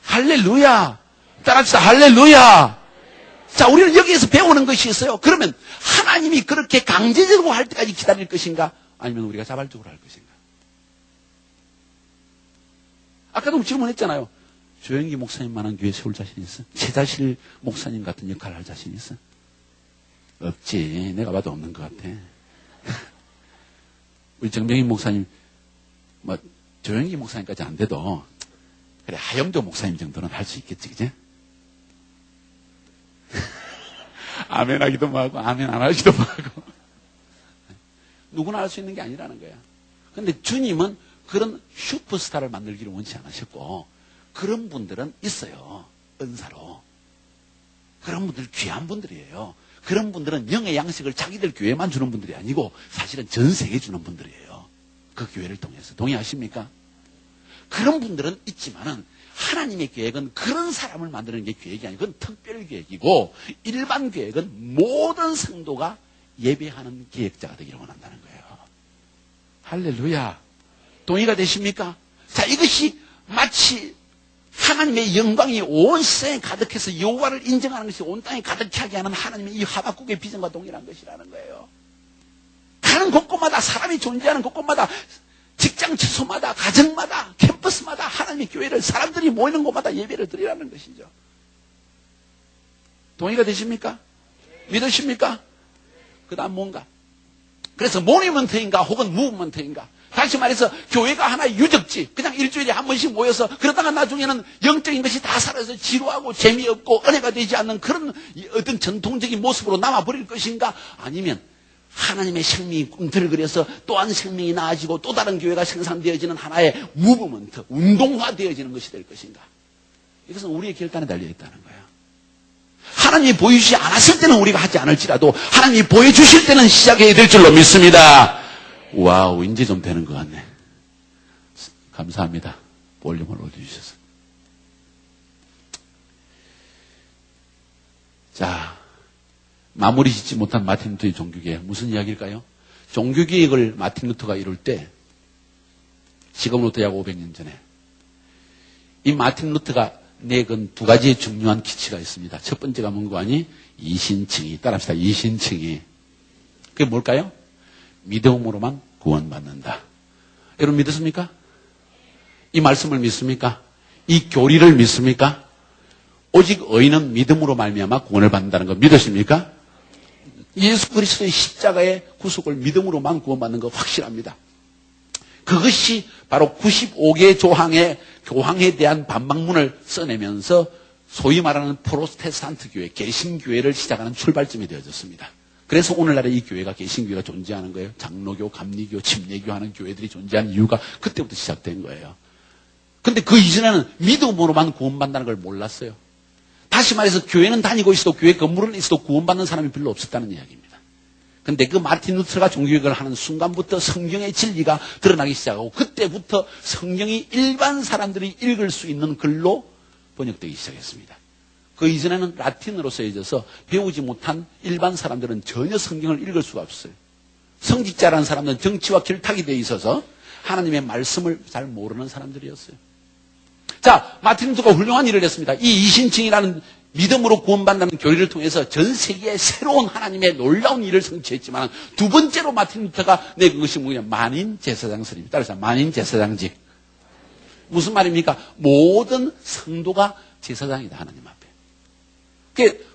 할렐루야. 따라합시다. 할렐루야. 자, 우리는 여기에서 배우는 것이 있어요. 그러면 하나님이 그렇게 강제적으로 할 때까지 기다릴 것인가? 아니면 우리가 자발적으로 할 것인가? 아까도 질문했잖아요. 조영기 목사님만한 교회 세울 자신 있어? 최자실 목사님 같은 역할을 할 자신 있어? 없지. 내가 봐도 없는 것 같아. 우리 정병인 목사님, 조영기 목사님까지 안 돼도, 그래, 하영조 목사님 정도는 할 수 있겠지, 그제? 아멘 하기도 뭐하고, 아멘 안 하기도 뭐하고. 누구나 할 수 있는 게 아니라는 거야. 근데 주님은 그런 슈퍼스타를 만들기를 원치 않으셨고, 그런 분들은 있어요. 은사로. 그런 분들 귀한 분들이에요. 그런 분들은 영의 양식을 자기들 교회만 주는 분들이 아니고 사실은 전 세계에 주는 분들이에요. 그 교회를 통해서. 동의하십니까? 그런 분들은 있지만은 하나님의 계획은 그런 사람을 만드는 게 계획이 아니고 그건 특별 계획이고 일반 계획은 모든 성도가 예배하는 계획자가 되기를 원한다는 거예요. 할렐루야. 동의가 되십니까? 자, 이것이 마치 하나님의 영광이 온 세상에 가득해서 여호와를 인정하는 것이 온 땅에 가득하게 하는 하나님의 이 하박국의 비전과 동일한 것이라는 거예요. 가는 곳곳마다 사람이 존재하는 곳곳마다 직장 주소마다 가정마다 캠퍼스마다 하나님의 교회를 사람들이 모이는 곳마다 예배를 드리라는 것이죠. 동의가 되십니까? 믿으십니까? 그 다음 뭔가? 그래서 모니먼트인가 혹은 무브먼트인가? 다시 말해서 교회가 하나의 유적지, 그냥 일주일에 한 번씩 모여서 그러다가 나중에는 영적인 것이 다 사라져서 지루하고 재미없고 은혜가 되지 않는 그런 어떤 전통적인 모습으로 남아버릴 것인가? 아니면 하나님의 생명이 꿈틀거려서 또한 생명이 나아지고 또 다른 교회가 생산되어지는 하나의 무브먼트, 운동화되어지는 것이 될 것인가? 이것은 우리의 결단에 달려있다는 거예요. 하나님이 보여주지 않았을 때는 우리가 하지 않을지라도 하나님이 보여주실 때는 시작해야 될 줄로 믿습니다. 와우, 이제 좀 되는 것 같네. 감사합니다. 볼륨을 올려주셔서. 자, 마무리 짓지 못한 마틴 루터의 종교개혁. 무슨 이야기일까요? 종교개혁을 마틴 루터가 이룰 때, 지금으로부터 약 500년 전에, 이 마틴 루터가 내건 두 가지의 중요한 기치가 있습니다. 첫 번째가 뭔가 하니? 이신칭의. 따라합시다. 이신칭의. 그게 뭘까요? 믿음으로만 구원받는다. 여러분 믿으십니까? 이 말씀을 믿습니까? 이 교리를 믿습니까? 오직 의인은 믿음으로 말미암아 구원을 받는다는 거 믿으십니까? 예수 그리스도의 십자가의 구속을 믿음으로만 구원받는 거 확실합니다. 그것이 바로 95개의 조항의 교황에 대한 반박문을 써내면서 소위 말하는 프로테스탄트 교회, 개신교회를 시작하는 출발점이 되어졌습니다. 그래서 오늘날에 이 교회가 개신교회가 존재하는 거예요. 장로교, 감리교, 침례교 하는 교회들이 존재하는 이유가 그때부터 시작된 거예요. 근데 그 이전에는 믿음으로만 구원받는다는 걸 몰랐어요. 다시 말해서 교회는 다니고 있어도 교회 건물은 있어도 구원받는 사람이 별로 없었다는 이야기입니다. 근데 그 마틴 루터가 종교개혁을 하는 순간부터 성경의 진리가 드러나기 시작하고 그때부터 성경이 일반 사람들이 읽을 수 있는 글로 번역되기 시작했습니다. 그 이전에는 라틴어로 쓰여져서 배우지 못한 일반 사람들은 전혀 성경을 읽을 수가 없어요. 성직자라는 사람들은 정치와 결탁이 되어 있어서 하나님의 말씀을 잘 모르는 사람들이었어요. 자, 마틴 루터가 훌륭한 일을 했습니다. 이 이신칭이라는 믿음으로 구원받는 교리를 통해서 전 세계에 새로운 하나님의 놀라운 일을 성취했지만 두 번째로 마틴 루터가 내건 것이 뭐냐? 만인 제사장설입니다. 따라서 만인 제사장직. 무슨 말입니까? 모든 성도가 제사장이다, 하나님 앞에.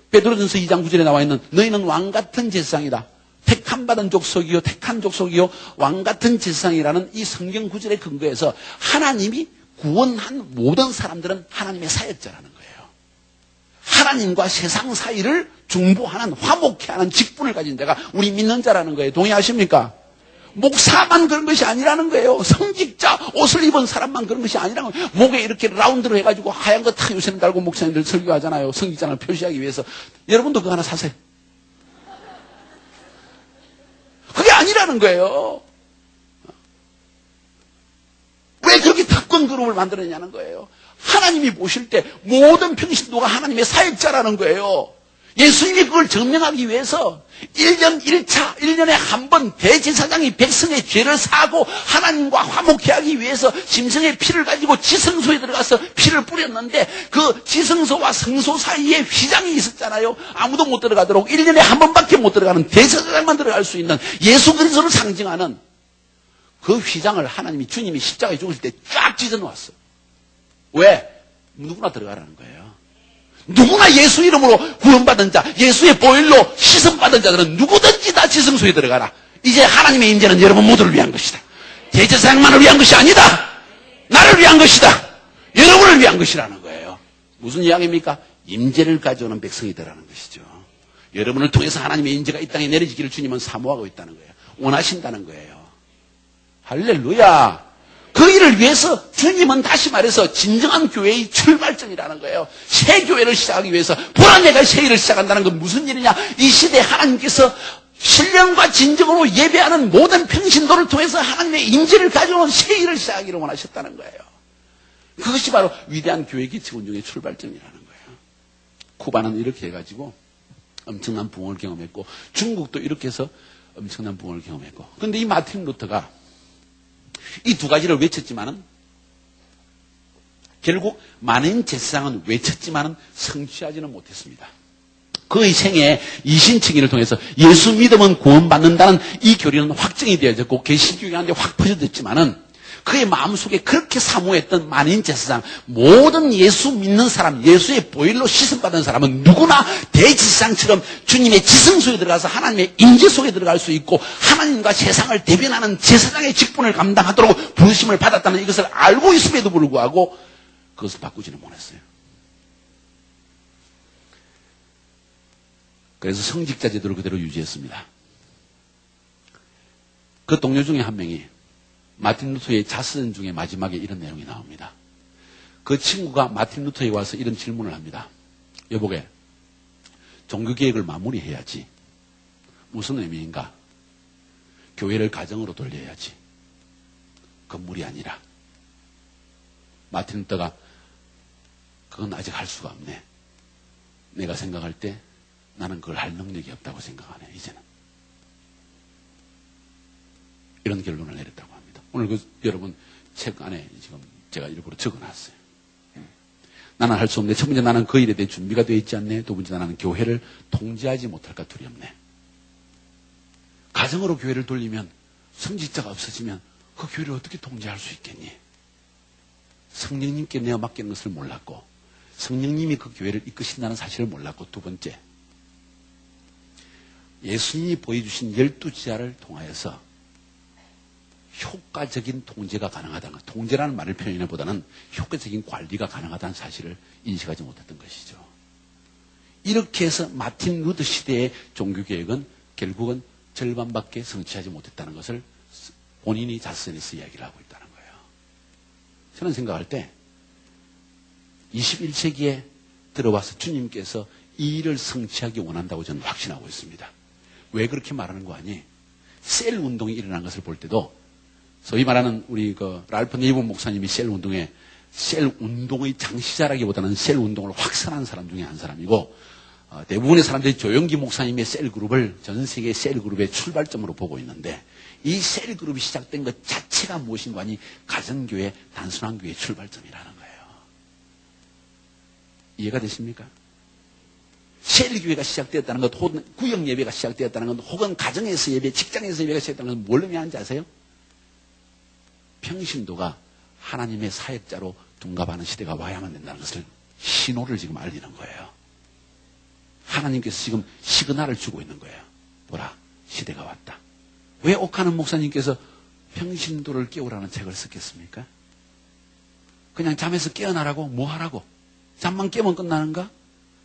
베드로전서 2장 9절에 나와 있는 너희는 왕같은 제사장이다. 택함받은 족속이요 택한 족속이요 왕같은 제사장이라는 이 성경 구절의 근거에서 하나님이 구원한 모든 사람들은 하나님의 사역자라는 거예요. 하나님과 세상 사이를 중보하는 화목케 하는 직분을 가진 자가 우리 믿는 자라는 거예요. 동의하십니까? 목사만 그런 것이 아니라는 거예요. 성직자, 옷을 입은 사람만 그런 것이 아니라는 거예요. 목에 이렇게 라운드로 해가지고 하얀 거 탁 요새는 달고 목사님들 설교하잖아요. 성직자를 표시하기 위해서. 여러분도 그거 하나 사세요. 그게 아니라는 거예요. 왜 그렇게 특권 그룹을 만들었냐는 거예요. 하나님이 보실 때 모든 평신도가 하나님의 사역자라는 거예요. 예수님이 그걸 증명하기 위해서 1년 1차, 1년에 한 번 대제사장이 백성의 죄를 사고 하나님과 화목케 하기 위해서 짐승의 피를 가지고 지성소에 들어가서 피를 뿌렸는데 그 지성소와 성소 사이에 휘장이 있었잖아요. 아무도 못 들어가도록 1년에 한 번밖에 못 들어가는 대제사장만 들어갈 수 있는 예수 그리스도를 상징하는 그 휘장을 하나님이 주님이 십자가에 죽으실 때 쫙 찢어 놓았어요. 왜? 누구나 들어가라는 거예요. 누구나 예수 이름으로 구원받은 자, 예수의 보혈로 시선받은 자들은 누구든지 다 지성소에 들어가라. 이제 하나님의 임재는 여러분 모두를 위한 것이다. 제사장만을 위한 것이 아니다. 나를 위한 것이다. 여러분을 위한 것이라는 거예요. 무슨 이야기입니까? 임재를 가져오는 백성이 되라는 것이죠. 여러분을 통해서 하나님의 임재가 이 땅에 내려지기를 주님은 사모하고 있다는 거예요. 원하신다는 거예요. 할렐루야. 그 일을 위해서 주님은 다시 말해서 진정한 교회의 출발점이라는 거예요. 새 교회를 시작하기 위해서 불안해가 새 일을 시작한다는 건 무슨 일이냐? 이 시대에 하나님께서 신령과 진정으로 예배하는 모든 평신도를 통해서 하나님의 임재를 가져오는 새 일을 시작하기를 원하셨다는 거예요. 그것이 바로 위대한 교회 기초운동의 출발점이라는 거예요. 쿠바는 이렇게 해가지고 엄청난 부흥을 경험했고 중국도 이렇게 해서 엄청난 부흥을 경험했고, 그런데 이 마틴 루터가 이 두 가지를 외쳤지만은 결국 만인 제사장은 외쳤지만은 성취하지는 못했습니다. 그의 생애에 이신청의를 통해서 예수 믿으면 구원받는다는 이 교리는 확정이 되어졌고 개신교회한테 확 퍼져졌지만은 그의 마음속에 그렇게 사모했던 만인 제사장, 모든 예수 믿는 사람, 예수의 보혈로 시선받은 사람은 누구나 대제사장처럼 주님의 지성소에 들어가서 하나님의 임재 속에 들어갈 수 있고 하나님과 세상을 대변하는 제사장의 직분을 감당하도록 부르심을 받았다는 이것을 알고 있음에도 불구하고 그것을 바꾸지는 못했어요. 그래서 성직자 제도를 그대로 유지했습니다. 그 동료 중에 한 명이 마틴 루터의 자서전 중에 마지막에 이런 내용이 나옵니다. 그 친구가 마틴 루터에 와서 이런 질문을 합니다. 여보게, 종교개혁을 마무리해야지. 무슨 의미인가? 교회를 가정으로 돌려야지. 건물이 아니라. 마틴 루터가 그건 아직 할 수가 없네. 내가 생각할 때 나는 그걸 할 능력이 없다고 생각하네, 이제는. 이런 결론을 내렸다고 합니다. 오늘 여러분 책 안에 지금 제가 일부러 적어놨어요. 나는 할 수 없네. 첫 번째, 나는 그 일에 대해 준비가 되어 있지 않네. 두 번째, 나는 교회를 통제하지 못할까 두렵네. 가정으로 교회를 돌리면, 성직자가 없어지면 그 교회를 어떻게 통제할 수 있겠니? 성령님께 내어 맡기는 것을 몰랐고, 성령님이 그 교회를 이끄신다는 사실을 몰랐고, 두 번째, 예수님이 보여주신 12지하를 통하여서 효과적인 통제가 가능하다는 것, 통제라는 말을 표현해보다는 효과적인 관리가 가능하다는 사실을 인식하지 못했던 것이죠. 이렇게 해서 마틴 루터 시대의 종교개혁은 결국은 절반밖에 성취하지 못했다는 것을 본인이 자서전에서 이야기를 하고 있다는 거예요. 저는 생각할 때 21세기에 들어와서 주님께서 이 일을 성취하기 원한다고 저는 확신하고 있습니다. 왜 그렇게 말하는 거 아니? 셀 운동이 일어난 것을 볼 때도 소위 말하는 우리 랄프 네이버 목사님이 셀 운동의 장시자라기보다는 셀 운동을 확산한 사람 중에 한 사람이고, 대부분의 사람들이 조영기 목사님의 셀 그룹을 전 세계 셀 그룹의 출발점으로 보고 있는데, 이 셀 그룹이 시작된 것 자체가 무엇인가 하니 가정교회, 단순한 교회의 출발점이라는 거예요. 이해가 되십니까? 셀 교회가 시작되었다는 것, 혹은 구역 예배가 시작되었다는 것, 혹은 가정에서 예배, 직장에서 예배가 시작되었다는 건 뭘 의미하는지 아세요? 평신도가 하나님의 사역자로 둔갑하는 시대가 와야만 된다는 것을 신호를 지금 알리는 거예요. 하나님께서 지금 시그널을 주고 있는 거예요. 보라, 시대가 왔다. 왜 옥하는 목사님께서 평신도를 깨우라는 책을 썼겠습니까? 그냥 잠에서 깨어나라고? 뭐 하라고? 잠만 깨면 끝나는가?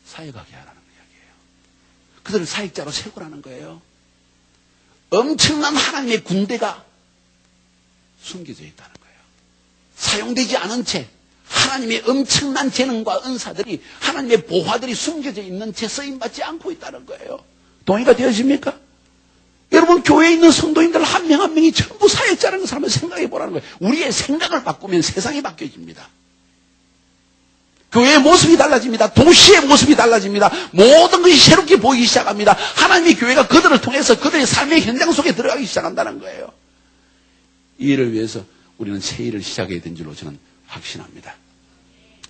사역하게 하라는 이야기예요. 그들을 사역자로 세우라는 거예요. 엄청난 하나님의 군대가 숨겨져 있다는 거예요. 사용되지 않은 채 하나님의 엄청난 재능과 은사들이, 하나님의 보화들이 숨겨져 있는 채 쓰임받지 않고 있다는 거예요. 동의가 되어집니까? 여러분, 교회에 있는 성도인들 한 명 한 명이 전부 사역자라는 것을 한번 생각해 보라는 거예요. 우리의 생각을 바꾸면 세상이 바뀌어집니다. 교회의 모습이 달라집니다. 도시의 모습이 달라집니다. 모든 것이 새롭게 보이기 시작합니다. 하나님의 교회가 그들을 통해서 그들의 삶의 현장 속에 들어가기 시작한다는 거예요. 이 일을 위해서 우리는 새 일을 시작해야 된 줄로 저는 확신합니다.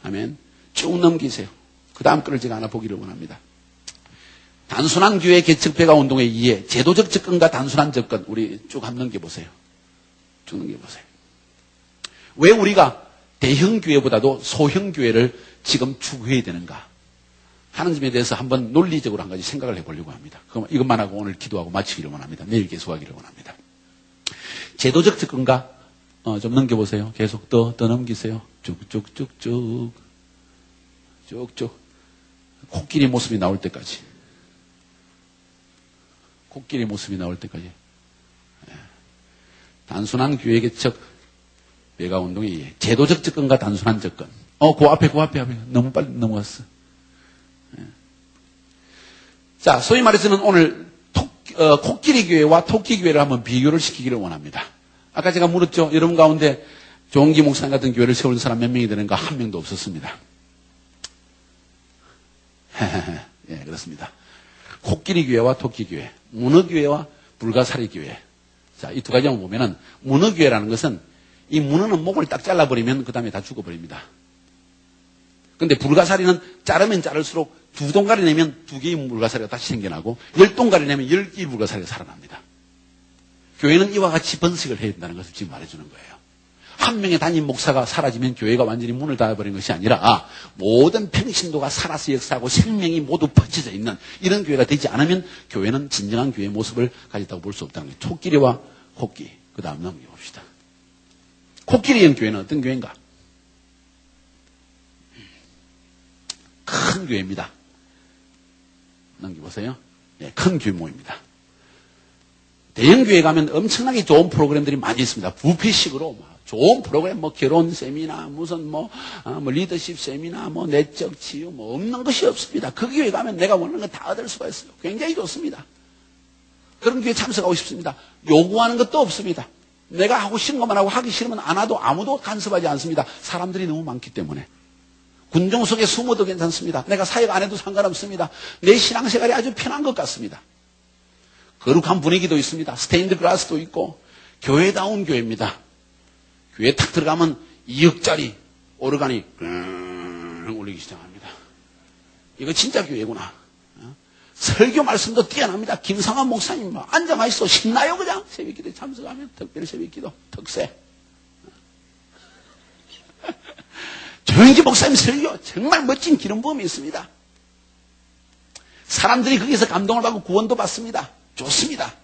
아멘. 쭉 넘기세요. 그 다음 거를 제가 하나 보기를 원합니다. 단순한 교회 개척폐가 운동의 이해, 제도적 접근과 단순한 접근, 우리 쭉 한번 넘겨보세요. 쭉 넘겨보세요. 왜 우리가 대형 교회보다도 소형 교회를 지금 추구해야 되는가 하는 점에 대해서 한번 논리적으로 한 가지 생각을 해보려고 합니다. 그럼 이것만 하고 오늘 기도하고 마치기를 원합니다. 내일 계속하기를 원합니다. 제도적 접근과 좀 넘겨보세요. 계속 더 넘기세요. 쭉쭉쭉쭉 쭉쭉 코끼리 모습이 나올 때까지. 코끼리 모습이 나올 때까지. 단순한 교회 개척 외가 운동이 제도적 접근과 단순한 접근. 그 앞에 너무 빨리 넘어갔어. 자, 소위 말해서는 오늘 코끼리 교회와 토끼 교회를 한번 비교를 시키기를 원합니다. 아까 제가 물었죠. 여러분 가운데 조홍기 목사님 같은 교회를 세우는 사람 몇 명이 되는가? 한 명도 없었습니다. 예, 그렇습니다. 코끼리 교회와 토끼 교회, 문어 교회와 불가사리 교회. 자, 이 두 가지 한번 보면은 문어 교회라는 것은 이 문어는 목을 딱 잘라버리면 그 다음에 다 죽어버립니다. 근데 불가사리는 자르면 자를수록 2동가리 내면 2개의 불가사리가 다시 생겨나고 10동가리 내면 10개의 불가사리가 살아납니다. 교회는 이와 같이 번식을 해야 된다는 것을 지금 말해주는 거예요. 한 명의 담임 목사가 사라지면 교회가 완전히 문을 닫아버린 것이 아니라 모든 평신도가 살아서 역사하고 생명이 모두 퍼져져 있는 이런 교회가 되지 않으면 교회는 진정한 교회의 모습을 가졌다고 볼 수 없다는 거예요. 토끼리와 코끼리. 그 다음 넘겨봅시다. 코끼리형 교회는 어떤 교회인가? 큰 교회입니다. 넘겨보세요. 네, 큰 규모입니다. 대형 교회 가면 엄청나게 좋은 프로그램들이 많이 있습니다. 부페식으로 좋은 프로그램, 결혼 세미나, 무슨 리더십 세미나, 내적 치유, 없는 것이 없습니다. 그 교회 가면 내가 원하는 거 다 얻을 수가 있어요. 굉장히 좋습니다. 그런 교회 참석하고 싶습니다. 요구하는 것도 없습니다. 내가 하고 싶은 것만 하고 하기 싫으면 안 와도 아무도 간섭하지 않습니다. 사람들이 너무 많기 때문에. 군중 속에 숨어도 괜찮습니다. 내가 사역 안 해도 상관없습니다. 내 신앙생활이 아주 편한 것 같습니다. 거룩한 분위기도 있습니다. 스테인드 글라스도 있고 교회다운 교회입니다. 교회 탁 들어가면 2억짜리 오르간이 울리기 시작합니다. 이거 진짜 교회구나. 설교 말씀도 뛰어납니다. 김상환 목사님 앉아만 있어 신나요 그냥. 새벽기도에 참석하면 특별 새벽기도 특세. 조영기 목사님 설교 정말 멋진 기름 부음이 있습니다. 사람들이 거기서 감동을 받고 구원도 받습니다. 좋습니다.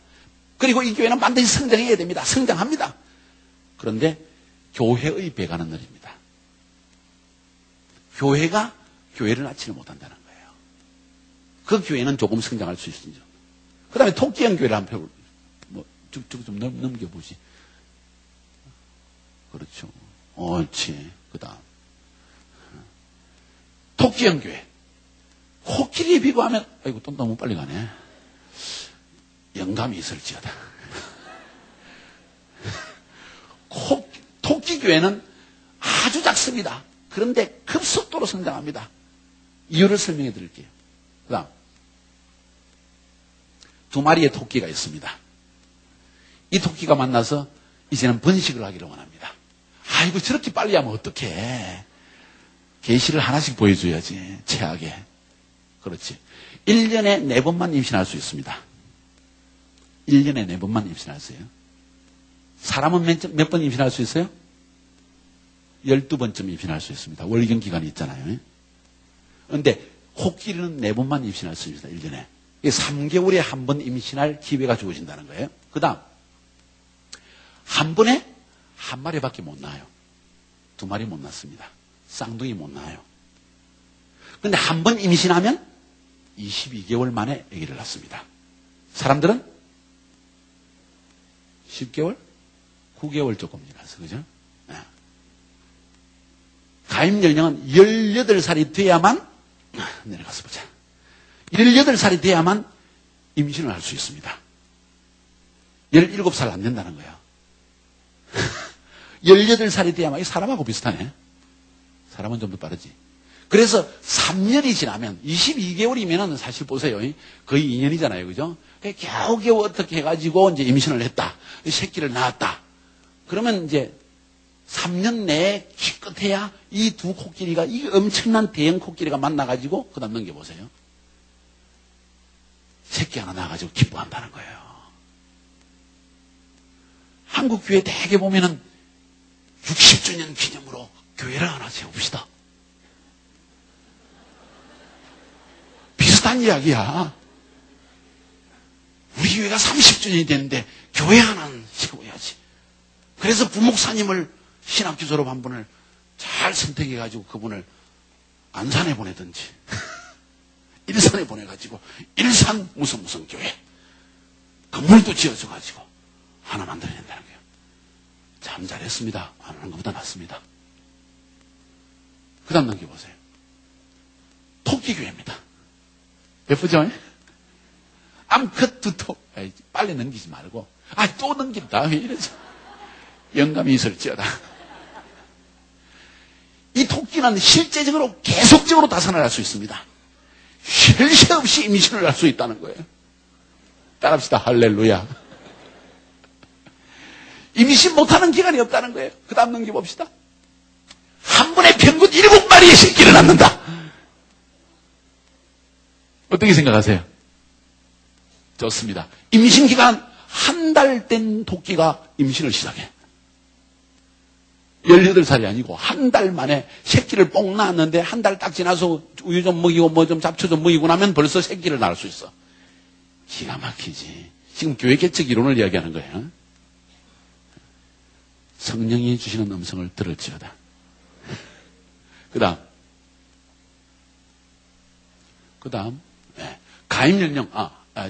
그리고 이 교회는 반드시 성장해야 됩니다. 성장합니다. 그런데 교회의 배가는 느립니다. 교회가 교회를 낳지를 못한다는 거예요. 그 교회는 조금 성장할 수 있습니다. 그 다음에 토끼형 교회를 한번 쭉쭉 좀 넘겨보지. 그렇죠. 옳지. 그 다음. 토끼형 교회. 코끼리에 비교하면, 아이고, 또 너무 빨리 가네. 영감이 있을지어다. 토끼 교회는 아주 작습니다. 그런데 급속도로 성장합니다. 이유를 설명해 드릴게요. 그 다음. 2마리의 토끼가 있습니다. 이 토끼가 만나서 이제는 번식을 하기를 원합니다. 아이고, 저렇게 빨리 하면 어떡해. 계시를 하나씩 보여줘야지. 최악에. 그렇지. 1년에 4번만 임신할 수 있습니다. 1년에 4번만 임신할 수 있어요. 사람은 몇 번 임신할 수 있어요? 12번쯤 임신할 수 있습니다. 월경 기간이 있잖아요. 그런데 코끼리는 4번만 임신할 수 있습니다. 1년에. 3개월에 한 번 임신할 기회가 주어진다는 거예요. 그 다음 한 번에 1마리밖에 못 낳아요. 2마리 못 낳습니다. 쌍둥이 못 낳아요. 그런데 한 번 임신하면 22개월 만에 아기를 낳습니다. 사람들은 10개월? 9개월 조금 지나서, 그죠? 네. 가임 연령은 18살이 돼야만, 내려가서 보자. 18살이 돼야만 임신을 할 수 있습니다. 17살 안 된다는 거예요. 18살이 돼야만, 사람하고 비슷하네. 사람은 좀 더 빠르지. 그래서 3년이 지나면, 22개월이면은 사실 보세요. 거의 2년이잖아요. 그죠? 겨우겨우 어떻게 해가지고 이제 임신을 했다. 새끼를 낳았다. 그러면 이제 3년 내에 기껏해야 이 두 코끼리가, 이 엄청난 대형 코끼리가 만나가지고, 그 다음 넘겨보세요. 새끼 하나 낳아가지고 기뻐한다는 거예요. 한국 교회 대개 보면은 60주년 기념으로 교회를 하나 세웁시다. 비슷한 이야기야. 우리 교회가 30주년이 됐는데 교회 하나는 세워야지. 그래서 부목사님을 신학교 졸업 한 분을 잘 선택해가지고 그분을 안산에 보내든지 일산에 보내가지고 일산 무슨 교회 건물도 지어줘가지고 하나 만들어야 된다는 거예요. 참 잘했습니다. 안 하는 것보다 낫습니다. 그 다음 넘겨보세요. 토끼교회입니다. 예쁘죠? 암컷 두토. 빨리 넘기지 말고 또 넘긴다. 왜 이러지? 영감이 있을지어다. 이 토끼는 실제적으로 계속적으로 다산을 할 수 있습니다. 쉴 새 없이 임신을 할 수 있다는 거예요. 따라합시다. 할렐루야. 임신 못하는 기간이 없다는 거예요. 그 다음 넘겨봅시다. 한 번에 평균 7마리의 새끼를 낳는다. 어떻게 생각하세요? 좋습니다. 임신 기간 한 달 된 토끼가 임신을 시작해. 18살이 아니고 한 달 만에 새끼를 뽕 낳았는데 한 달 딱 지나서 우유 좀 먹이고 뭐 좀 잡초 좀 먹이고 나면 벌써 새끼를 낳을 수 있어. 기가 막히지. 지금 교회 개척 이론을 이야기하는 거예요. 성령이 주시는 음성을 들을지어다. 그 다음 가임 연령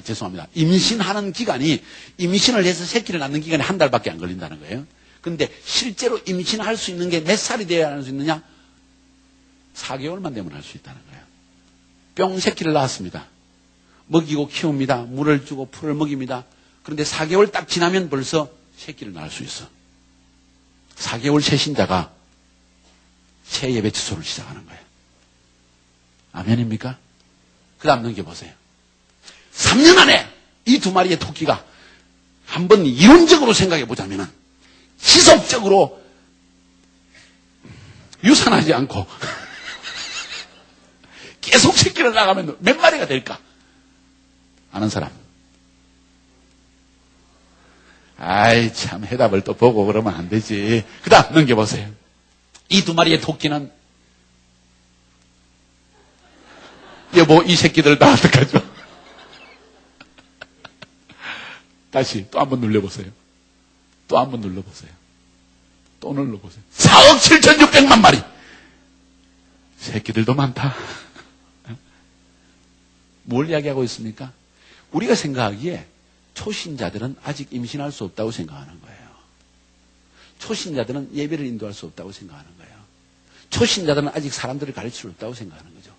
죄송합니다. 임신하는 기간이 임신을 해서 새끼를 낳는 기간이 한 달밖에 안 걸린다는 거예요. 근데 실제로 임신할 수 있는 게 몇 살이 돼야 할 수 있느냐? 4개월만 되면 할 수 있다는 거예요. 뿅 새끼를 낳았습니다. 먹이고 키웁니다. 물을 주고 풀을 먹입니다. 그런데 4개월 딱 지나면 벌써 새끼를 낳을 수 있어. 4개월 새신자가 새 예배 취소를 시작하는 거예요. 아멘입니까? 그 다음 넘겨보세요. 3년 안에 이 2마리의 토끼가 한번 이론적으로 생각해 보자면 지속적으로 유산하지 않고 계속 새끼를 나가면 몇 마리가 될까? 아는 사람? 참 해답을 또 보고 그러면 안 되지. 그 다음 넘겨보세요. 이 2마리의 토끼는 여보 이 새끼들 다 어떡하죠? 다시 또 한번 눌러보세요. 또 한번 눌러보세요. 또 눌러보세요. 4억 7,600만 마리. 새끼들도 많다. 뭘 이야기하고 있습니까? 우리가 생각하기에 초신자들은 아직 임신할 수 없다고 생각하는 거예요. 초신자들은 예배를 인도할 수 없다고 생각하는 거예요. 초신자들은 아직 사람들을 가르칠 수 없다고 생각하는 거죠.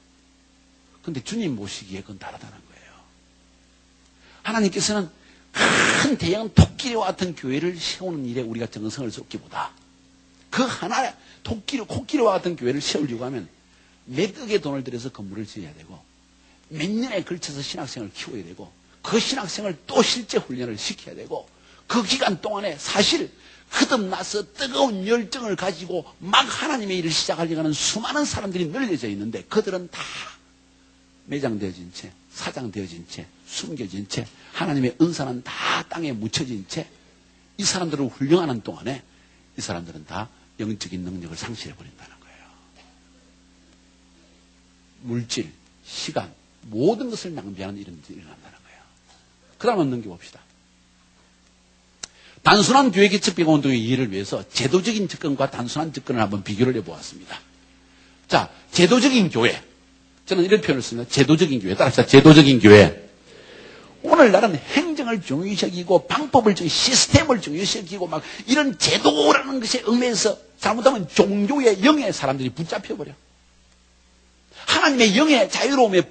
그런데 주님 보시기에 그건 다르다는 거예요. 하나님께서는 큰 대형 토끼와 같은 교회를 세우는 일에 우리가 정성을 쏟기보다 그 하나 코끼리와 같은 교회를 세우려고 하면 몇 억의 돈을 들여서 건물을 지어야 되고 몇 년에 걸쳐서 신학생을 키워야 되고 그 신학생을 또 실제 훈련을 시켜야 되고 그 기간 동안에 사실 거듭나서 뜨거운 열정을 가지고 막 하나님의 일을 시작하려고 하는 수많은 사람들이 널려져 있는데 그들은 다 매장되어진 채 사장되어진 채 숨겨진 채 하나님의 은사는 다 땅에 묻혀진 채 이 사람들을 훈련하는 동안에 이 사람들은 다 영적인 능력을 상실해버린다는 거예요. 물질, 시간 모든 것을 낭비하는 이런 일이 일어난다는 거예요. 그 다음 한번 넘겨봅시다. 단순한 교회 개척 비공 운동의 이해를 위해서 제도적인 접근과 단순한 접근을 한번 비교를 해보았습니다. 자, 제도적인 교회. 저는 이런 표현을 씁니다. 제도적인 교회. 따라합시다. 제도적인 교회. 오늘날은 행정을 중요시 여기고 방법을 시스템을 중요시 여기고 막 이런 제도라는 것에 얽매여서 잘못하면 종교의 영의 사람들이 붙잡혀버려. 하나님의 영의 자유로움에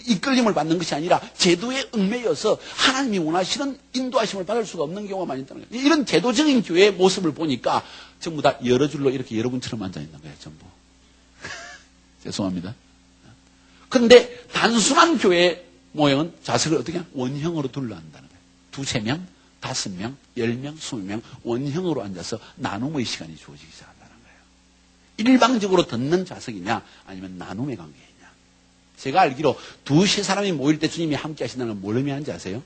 이끌림을 받는 것이 아니라 제도에 얽매여서 하나님이 원하시는 인도하심을 받을 수가 없는 경우가 많이 있다는 거예요. 이런 제도적인 교회의 모습을 보니까 전부 다 여러 줄로 이렇게 여러분처럼 앉아있는 거예요. 전부. 죄송합니다. 그런데 단순한 교회의 모형은 좌석을 어떻게 하냐? 원형으로 둘러앉는다는 거예요. 2-3명, 5명, 10명, 20명 원형으로 앉아서 나눔의 시간이 주어지기 시작한다는 거예요. 일방적으로 듣는 좌석이냐 아니면 나눔의 관계이냐. 제가 알기로 2-3 사람이 모일 때 주님이 함께 하신다는 걸 뭘 의미하는지 아세요?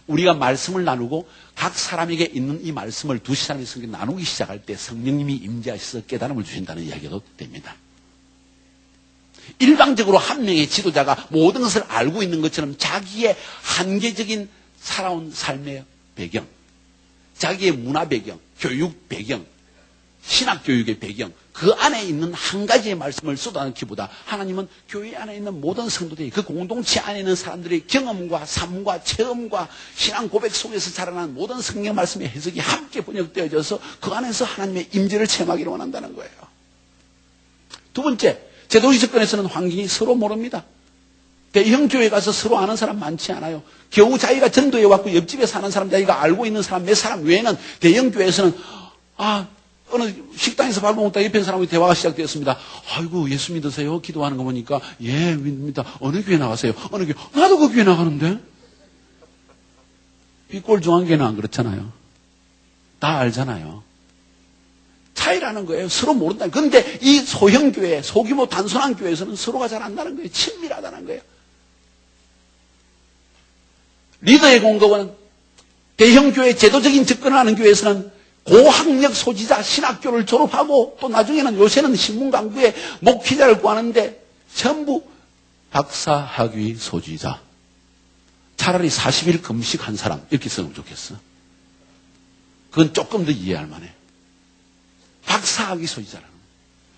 우리가 말씀을 나누고 각 사람에게 있는 이 말씀을 두 사람이 성경 나누기 시작할 때 성령님이 임재하셔서 깨달음을 주신다는 이야기도 됩니다. 일방적으로 한 명의 지도자가 모든 것을 알고 있는 것처럼 자기의 한계적인 살아온 삶의 배경, 자기의 문화 배경, 교육 배경, 신학 교육의 배경, 그 안에 있는 한 가지의 말씀을 쏟아넣기보다 하나님은 교회 안에 있는 모든 성도들이 그 공동체 안에 있는 사람들의 경험과 삶과 체험과 신앙 고백 속에서 자라난 모든 성경 말씀의 해석이 함께 번역되어져서 그 안에서 하나님의 임재를 체험하기를 원한다는 거예요. 두 번째, 제도적 접근에서는 환경이 서로 모릅니다. 대형 교회 가서 서로 아는 사람 많지 않아요. 겨우 자기가 전도해 왔고 옆집에 사는 사람, 자기가 알고 있는 사람 몇 사람 외에는 대형 교회에서는 어느 식당에서 밥 먹다 옆에 사람과 대화가 시작되었습니다. 아이고 예수 믿으세요? 기도하는 거 보니까 예 믿습니다. 어느 교회 나가세요? 어느 교회? 나도 그 교회 나가는데. 빅골 중앙교회는 안 그렇잖아요. 다 알잖아요. 차이라는 거예요. 서로 모른다. 그런데 이 소형 교회, 소규모 단순한 교회에서는 서로가 잘 안다는 거예요. 친밀하다는 거예요. 리더의 공급은 대형 교회 제도적인 접근을 하는 교회에서는 고학력 소지자 신학교를 졸업하고 또 나중에는 요새는 신문 강부에 목회자를 구하는데 전부 박사 학위 소지자. 차라리 40일 금식한 사람 이렇게 쓰면 좋겠어. 그건 조금 더 이해할 만해. 박사 학위 소지자라는 거예요.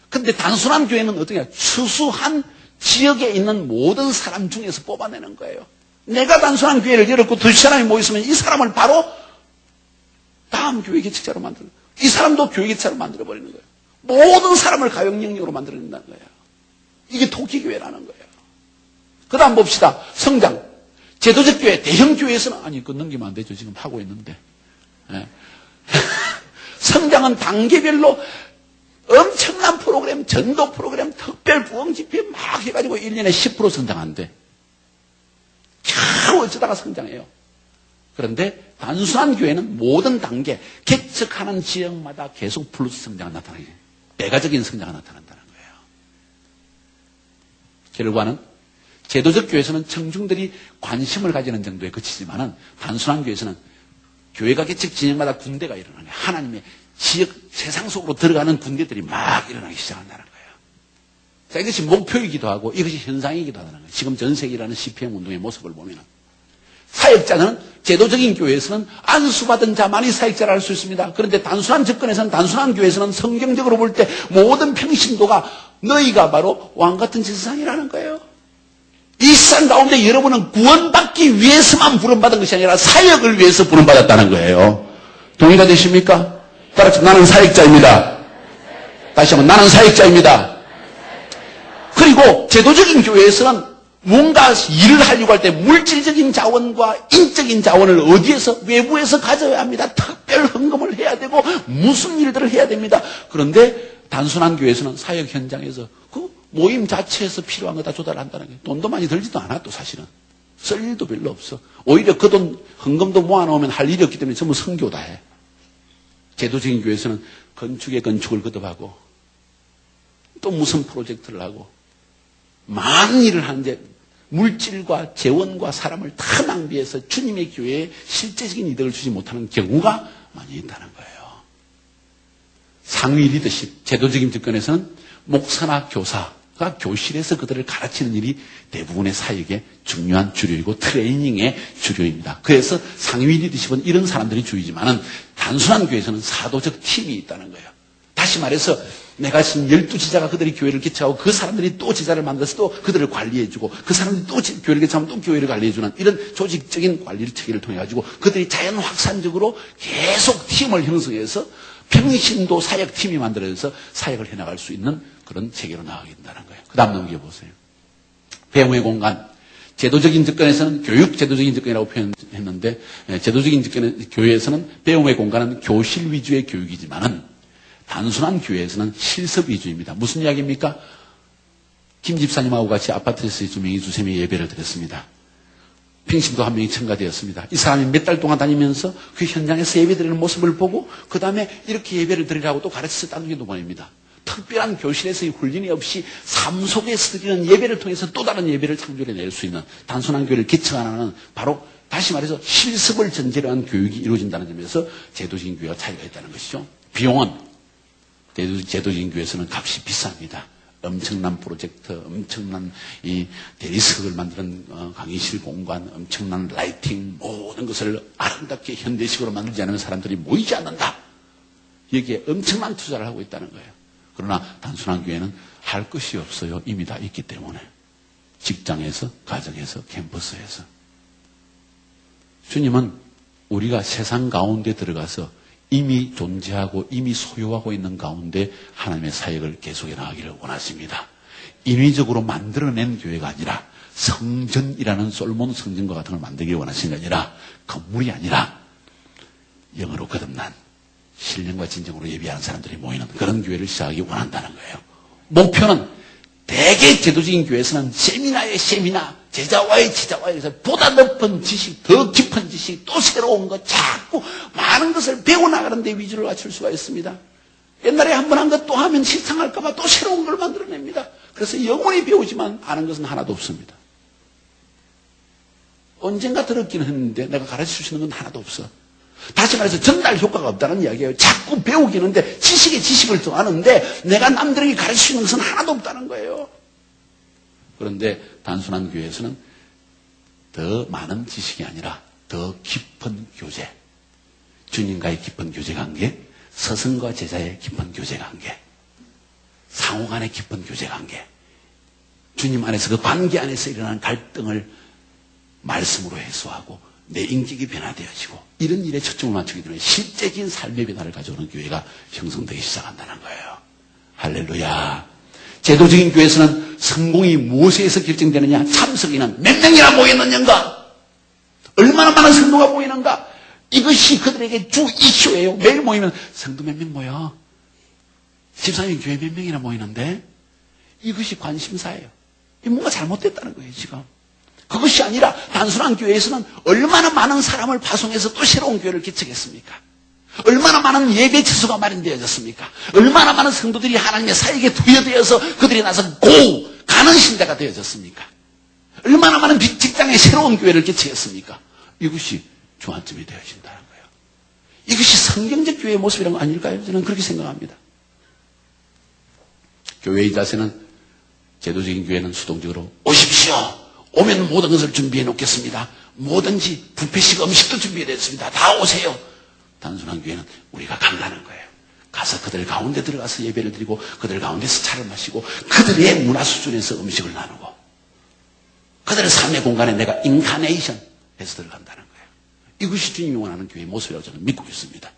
근데 단순한 교회는 어떻게 해요? 추수한 지역에 있는 모든 사람 중에서 뽑아내는 거예요. 내가 단순한 교회를 열었고 두 사람이 모였으면 이 사람을 바로 다음 교회 개척자로 만들어. 이 사람도 교회 개척자로 만들어버리는 거예요. 모든 사람을 가용 영역으로 만들어낸다는 거예요. 이게 토끼교회라는 거예요. 그 다음 봅시다. 성장. 제도적 교회, 대형 교회에서는, 아니, 그거 넘기면 안 되죠. 지금 하고 있는데. 네. 성장은 단계별로 엄청난 프로그램, 전도 프로그램, 특별 부흥 집회 막 해가지고 1년에 10% 성장한대. 겨우 어쩌다가 성장해요. 그런데 단순한 교회는 모든 단계, 개척하는 지역마다 계속 플러스 성장이 나타나게 돼요. 배가적인 성장이 나타난다는 거예요. 결과는 제도적 교회에서는 청중들이 관심을 가지는 정도에 그치지만은 단순한 교회에서는 교회가 개척 지역마다 군대가 일어나는 거예요. 하나님의 지역 세상 속으로 들어가는 군대들이 막 일어나기 시작한다는 거예요. 자, 이것이 목표이기도 하고 이것이 현상이기도 하다는 거예요. 지금 전 세계라는 CPM 운동의 모습을 보면은. 사역자는 제도적인 교회에서는 안수받은 자만이 사역자를 할 수 있습니다. 그런데 단순한 접근에서는 단순한 교회에서는 성경적으로 볼 때 모든 평신도가 너희가 바로 왕같은 제사장이라는 거예요. 이 세상 가운데 여러분은 구원받기 위해서만 부름받은 것이 아니라 사역을 위해서 부름받았다는 거예요. 동의가 되십니까? 따라서 나는 사역자입니다. 다시 한번 나는 사역자입니다. 그리고 제도적인 교회에서는 뭔가 일을 하려고 할 때 물질적인 자원과 인적인 자원을 어디에서 외부에서 가져야 합니다. 특별 헌금을 해야 되고 무슨 일들을 해야 됩니다. 그런데 단순한 교회에서는 사역 현장에서 그 모임 자체에서 필요한 거 다 조달한다는 거예요. 돈도 많이 들지도 않아 또 사실은. 쓸 일도 별로 없어. 오히려 그 돈 헌금도 모아놓으면 할 일이 없기 때문에 전부 선교다 해. 제도적인 교회에서는 건축에 건축을 거듭하고 또 무슨 프로젝트를 하고 많은 일을 하는데 물질과 재원과 사람을 다 낭비해서 주님의 교회에 실제적인 이득을 주지 못하는 경우가 많이 있다는 거예요. 상위 리더십, 제도적인 접근에서는 목사나 교사가 교실에서 그들을 가르치는 일이 대부분의 사역의 중요한 주류이고 트레이닝의 주류입니다. 그래서 상위 리더십은 이런 사람들이 주이지만은 단순한 교회에서는 사도적 팀이 있다는 거예요. 다시 말해서 내가 지금 12지자가 그들이 교회를 개척하고 그 사람들이 또 지자를 만들어서 또 그들을 관리해주고 그 사람들이 또 교회를 개척하면 또 교회를 관리해주는 이런 조직적인 관리 체계를 통해 가지고 그들이 자연 확산적으로 계속 팀을 형성해서 평신도 사역팀이 만들어져서 사역을 해나갈 수 있는 그런 체계로 나가게 된다는 거예요. 그 다음 넘겨보세요. 배움의 공간. 제도적인 접근에서는 교육 제도적인 접근이라고 표현했는데 제도적인 접근 교회에서는 배움의 공간은 교실 위주의 교육이지만은 단순한 교회에서는 실습 위주입니다. 무슨 이야기입니까? 김 집사님하고 같이 아파트에서 두 명이 두세 명이 예배를 드렸습니다. 평신도 한 명이 첨가되었습니다. 이 사람이 몇 달 동안 다니면서 그 현장에서 예배 드리는 모습을 보고 그 다음에 이렇게 예배를 드리라고 또 가르쳐서 다른 게 또 보냅니다. 특별한 교실에서의 훈련이 없이 삶 속에서 드리는 예배를 통해서 또 다른 예배를 창조해낼 수 있는 단순한 교회를 개척하는 바로 다시 말해서 실습을 전제로 한 교육이 이루어진다는 점에서 제도적인 교회와 차이가 있다는 것이죠. 비용은 제도적인 교회에서는 값이 비쌉니다. 엄청난 프로젝트, 엄청난 이 대리석을 만드는 강의실 공간, 엄청난 라이팅, 모든 것을 아름답게 현대식으로 만들지 않으면 사람들이 모이지 않는다. 여기에 엄청난 투자를 하고 있다는 거예요. 그러나 단순한 교회는 할 것이 없어요. 이미 다 있기 때문에. 직장에서, 가정에서, 캠퍼스에서. 주님은 우리가 세상 가운데 들어가서 이미 존재하고 이미 소유하고 있는 가운데 하나님의 사역을 계속해 나가기를 원하십니다. 인위적으로 만들어낸 교회가 아니라 성전이라는 솔몬 성전과 같은 걸 만들기 원하시는 게 아니라 건물이 아니라 영으로 거듭난 신령과 진정으로 예비하는 사람들이 모이는 그런 교회를 시작하기 원한다는 거예요. 목표는 대개 제도적인 교회에서는 세미나의 세미나, 제자와의 제자와에서 보다 높은 지식, 더 깊은 지식, 또 새로운 것, 자꾸 많은 것을 배워나가는 데 위주를 맞출 수가 있습니다. 옛날에 한 번 한 것 또 하면 실상할까봐 또 새로운 걸 만들어냅니다. 그래서 영원히 배우지만 아는 것은 하나도 없습니다. 언젠가 들었기는 했는데 내가 가르칠 수 있는 건 하나도 없어. 다시 말해서 전달 효과가 없다는 이야기예요. 자꾸 배우기는데 지식의 지식을 더 아는데 내가 남들에게 가르칠 수 있는 것은 하나도 없다는 거예요. 그런데 단순한 교회에서는 더 많은 지식이 아니라 더 깊은 교제, 주님과의 깊은 교제 관계, 스승과 제자의 깊은 교제 관계, 상호 간의 깊은 교제 관계, 주님 안에서 그 관계 안에서 일어나는 갈등을 말씀으로 해소하고 내 인격이 변화되어지고 이런 일에 초점을 맞추기 때문에 실제적인 삶의 변화를 가져오는 교회가 형성되기 시작한다는 거예요. 할렐루야. 제도적인 교회에서는 성공이 무엇에서 결정되느냐? 참석인은 몇 명이나 모였느냐인가? 얼마나 많은 성도가 모이는가? 이것이 그들에게 주 이슈예요. 매일 모이면 성도 몇 명 모여? 집사님 교회 몇 명이나 모이는데? 이것이 관심사예요. 뭔가 잘못됐다는 거예요, 지금. 그것이 아니라 단순한 교회에서는 얼마나 많은 사람을 파송해서 또 새로운 교회를 개척했습니까? 얼마나 많은 예배 처소가 마련되어졌습니까? 얼마나 많은 성도들이 하나님의 사역에 투여되어서 그들이 나서 가는 신자가 되어졌습니까? 얼마나 많은 직장에 새로운 교회를 개척했습니까? 이것이 중앙점이 되어진다는 거예요. 이것이 성경적 교회의 모습이란 거 아닐까요? 저는 그렇게 생각합니다. 교회의 자세는 제도적인 교회는 수동적으로 오십시오. 오면 모든 것을 준비해 놓겠습니다. 뭐든지 뷔페식 음식도 준비해 놨습니다. 다 오세요. 단순한 교회는 우리가 간다는 거예요. 가서 그들 가운데 들어가서 예배를 드리고 그들 가운데서 차를 마시고 그들의 문화 수준에서 음식을 나누고 그들의 삶의 공간에 내가 인카네이션 해서 들어간다는 거예요. 이것이 주님이 원하는 교회의 모습이라고 저는 믿고 있습니다.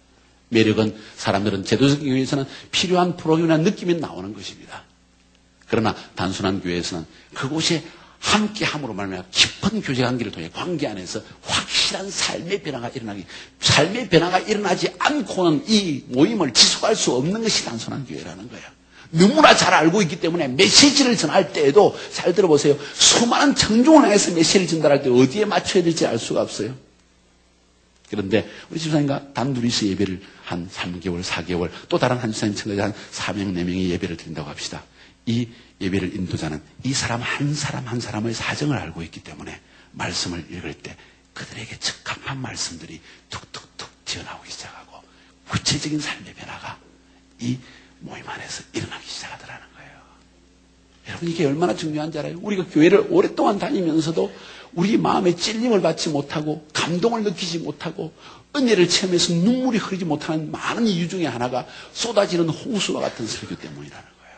매력은 사람들은 제도적인 교회에서는 필요한 프로그램이나 느낌이 나오는 것입니다. 그러나 단순한 교회에서는 그곳에 함께함으로 말하면 깊은 교제관계를 통해 관계 안에서 확실한 삶의 변화가 일어나지 않고는 이 모임을 지속할 수 없는 것이 단순한 교회라는 거예요. 너무나 잘 알고 있기 때문에 메시지를 전할 때에도 잘 들어보세요. 수많은 청중을 향해서 메시지를 전달할 때 어디에 맞춰야 될지 알 수가 없어요. 그런데 우리 집사님과 단둘이서 예배를 한 3개월, 4개월 또 다른 한 집사님 청자가 한 4명, 4명이 예배를 드린다고 합시다. 이 예배를 인도자는 이 사람 한 사람 한 사람의 사정을 알고 있기 때문에 말씀을 읽을 때 그들에게 적합한 말씀들이 툭툭툭 튀어나오기 시작하고 구체적인 삶의 변화가 이 모임 안에서 일어나기 시작하더라는 거예요. 여러분 이게 얼마나 중요한지 알아요? 우리가 교회를 오랫동안 다니면서도 우리 마음에 찔림을 받지 못하고 감동을 느끼지 못하고 은혜를 체험해서 눈물이 흐르지 못하는 많은 이유 중에 하나가 쏟아지는 홍수와 같은 설교 때문이라는 거예요.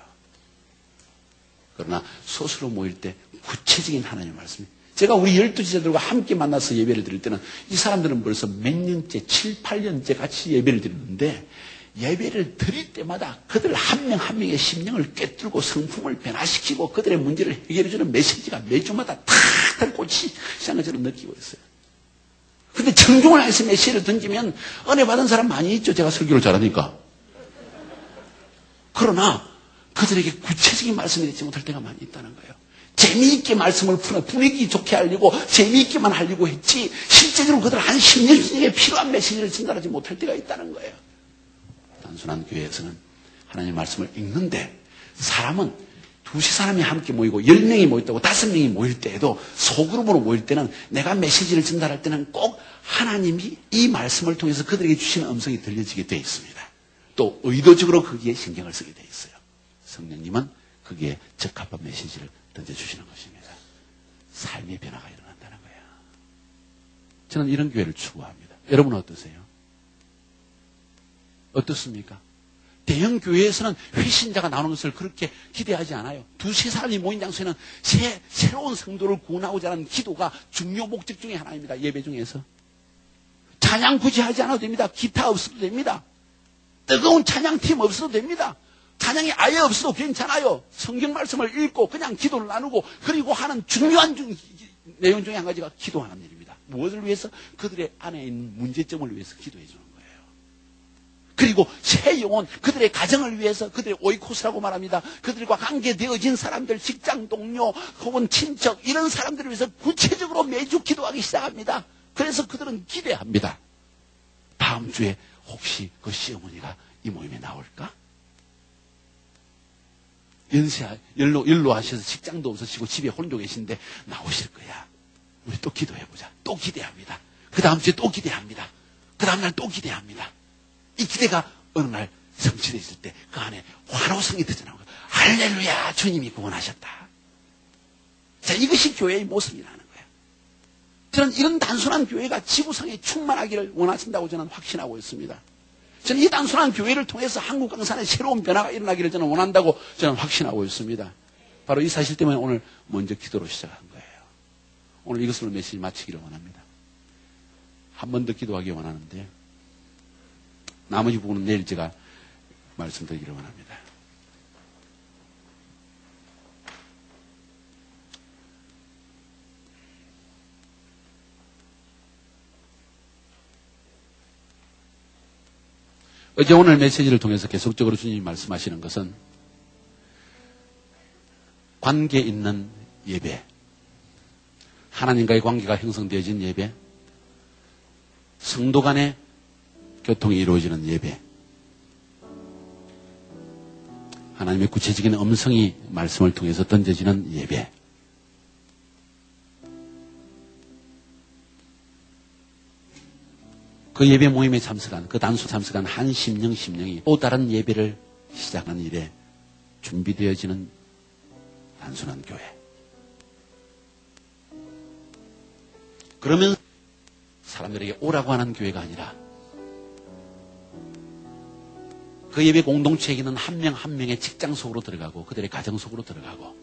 그러나 소수로 모일 때 구체적인 하나님의 말씀이 제가 우리 12지자들과 함께 만나서 예배를 드릴 때는 이 사람들은 벌써 몇 년째 7, 8년째 같이 예배를 드리는데 예배를 드릴 때마다 그들 한 명 한 명의 심령을 꿰뚫고 성품을 변화시키고 그들의 문제를 해결해주는 메시지가 매주마다 탁탁 꽂히 시작한 것처럼 느끼고 있어요. 근데 청중을 해서 메시지를 던지면 은혜 받은 사람 많이 있죠. 제가 설교를 잘하니까. 그러나 그들에게 구체적인 말씀이 되지 못할 때가 많이 있다는 거예요. 재미있게 말씀을 풀어 분위기 좋게 하려고 재미있게만 하려고 했지 실제적으로 그들 한 10년 중에 필요한 메시지를 전달하지 못할 때가 있다는 거예요. 단순한 교회에서는 하나님의 말씀을 읽는데 사람은 두세 사람이 함께 모이고 10명이 모였다고 5명이 모일 때에도 소그룹으로 모일 때는 내가 메시지를 전달할 때는 꼭 하나님이 이 말씀을 통해서 그들에게 주시는 음성이 들려지게 되어 있습니다. 또 의도적으로 거기에 신경을 쓰게 되어 있어요. 성령님은 거기에 적합한 메시지를 던져주시는 것입니다. 삶의 변화가 일어난다는 거예요. 저는 이런 교회를 추구합니다. 여러분은 어떠세요? 어떻습니까? 대형 교회에서는 회신자가 나오는 것을 그렇게 기대하지 않아요. 두세 사람이 모인 장소에는 새로운 성도를 구원하고자 하는 기도가 중요 목적 중에 하나입니다. 예배 중에서. 찬양 굳이 하지 않아도 됩니다. 기타 없어도 됩니다. 뜨거운 찬양팀 없어도 됩니다. 찬양이 아예 없어도 괜찮아요. 성경 말씀을 읽고 그냥 기도를 나누고 그리고 하는 중요한 내용 중에 한 가지가 기도하는 일입니다. 무엇을 위해서? 그들의 안에 있는 문제점을 위해서 기도해 주는 거예요. 그리고 새 영혼, 그들의 가정을 위해서, 그들의 오이코스라고 말합니다. 그들과 관계되어진 사람들, 직장 동료 혹은 친척 이런 사람들을 위해서 구체적으로 매주 기도하기 시작합니다. 그래서 그들은 기대합니다. 다음 주에 혹시 그 시어머니가 이 모임에 나올까? 연로하셔서 직장도 없으시고 집에 홀로 계신데 나오실 거야. 우리 또 기도해보자. 또 기대합니다. 그 다음 주에 또 기대합니다. 그 다음 날 또 기대합니다. 이 기대가 어느 날 성취됐을 때 그 안에 환호성이 터져나오고 할렐루야 주님이 구원하셨다. 자, 이것이 교회의 모습이라는 거예요. 저는 이런 단순한 교회가 지구상에 충만하기를 원하신다고 저는 확신하고 있습니다. 저는 이 단순한 교회를 통해서 한국 강산에 새로운 변화가 일어나기를 저는 원한다고 저는 확신하고 있습니다. 바로 이 사실 때문에 오늘 먼저 기도로 시작한 거예요. 오늘 이것으로 메시지 마치기를 원합니다. 한 번 더 기도하기 원하는데 나머지 부분은 내일 제가 말씀드리기를 원합니다. 어제 오늘 메시지를 통해서 계속적으로 주님이 말씀하시는 것은 관계 있는 예배, 하나님과의 관계가 형성되어진 예배, 성도 간의 교통이 이루어지는 예배, 하나님의 구체적인 음성이 말씀을 통해서 던져지는 예배, 그 예배 모임에 참석한, 그 단수 참석한 한 심령이 또 다른 예배를 시작하는 일에 준비되어지는 단순한 교회. 그러면 사람들에게 오라고 하는 교회가 아니라 그 예배 공동체에게는 한 명 한 명의 직장 속으로 들어가고 그들의 가정 속으로 들어가고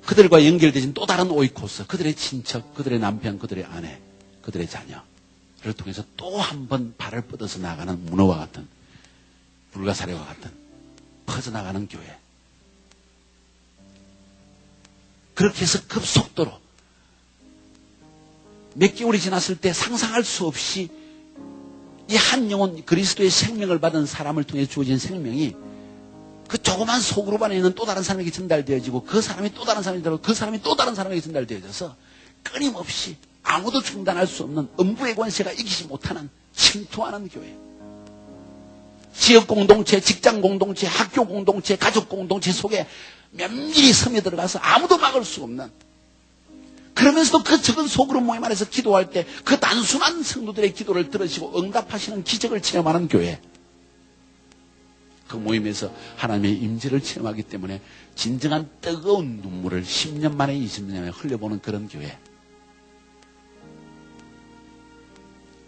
그들과 연결되진 또 다른 오이코스, 그들의 친척, 그들의 남편, 그들의 아내, 그들의 자녀를 통해서 또 한 번 발을 뻗어서 나가는 문어와 같은, 불가사리와 같은 퍼져나가는 교회. 그렇게 해서 급속도로 몇 개월이 지났을 때 상상할 수 없이 이 한 영혼, 그리스도의 생명을 받은 사람을 통해 주어진 생명이 그 조그만 소그룹 안에 있는 또 다른 사람에게 전달되어지고 그 사람이 또 다른 사람이 되고 그 사람이 또 다른 사람에게 전달되어져서 끊임없이 아무도 중단할 수 없는 음부의 권세가 이기지 못하는 침투하는 교회. 지역 공동체, 직장 공동체, 학교 공동체, 가족 공동체 속에 면밀히 스며들어가서 아무도 막을 수 없는, 그러면서도 그 적은 소그룹 모임 안에서 기도할 때 그 단순한 성도들의 기도를 들으시고 응답하시는 기적을 체험하는 교회. 그 모임에서 하나님의 임재를 체험하기 때문에 진정한 뜨거운 눈물을 10년 만에 20년 만에 흘려보는 그런 교회.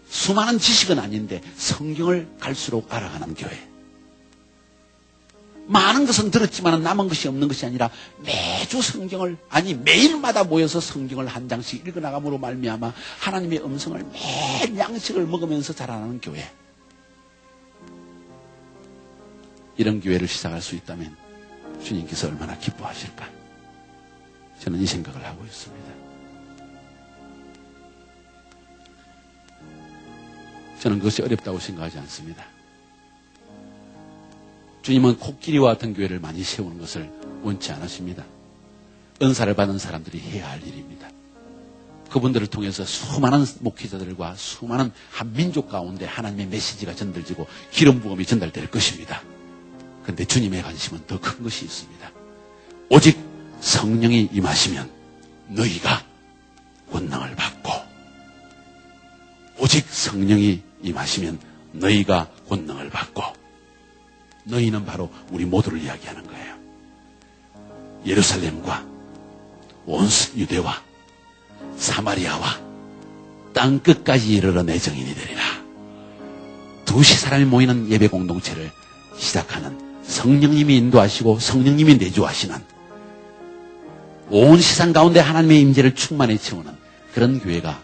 수많은 지식은 아닌데 성경을 갈수록 알아가는 교회. 많은 것은 들었지만 남은 것이 없는 것이 아니라 매주 성경을, 아니 매일마다 모여서 성경을 한 장씩 읽어나감으로 말미암아 하나님의 음성을 매일 양식을 먹으면서 자라나는 교회. 이런 교회를 시작할 수 있다면 주님께서 얼마나 기뻐하실까. 저는 이 생각을 하고 있습니다. 저는 그것이 어렵다고 생각하지 않습니다. 주님은 코끼리와 같은 교회를 많이 세우는 것을 원치 않으십니다. 은사를 받은 사람들이 해야 할 일입니다. 그분들을 통해서 수많은 목회자들과 수많은 한 민족 가운데 하나님의 메시지가 전달되고 기름 부음이 전달될 것입니다. 그런데 주님의 관심은 더 큰 것이 있습니다. 오직 성령이 임하시면 너희가 권능을 받고, 오직 성령이 임하시면 너희가 권능을 받고, 너희는 바로 우리 모두를 이야기하는 거예요. 예루살렘과 온 유대와 사마리아와 땅 끝까지 이르러 내 정인이 되리라. 2시 사람이 모이는 예배 공동체를 시작하는, 성령님이 인도하시고 성령님이 내주하시는, 온 세상 가운데 하나님의 임재를 충만히 채우는 그런 교회가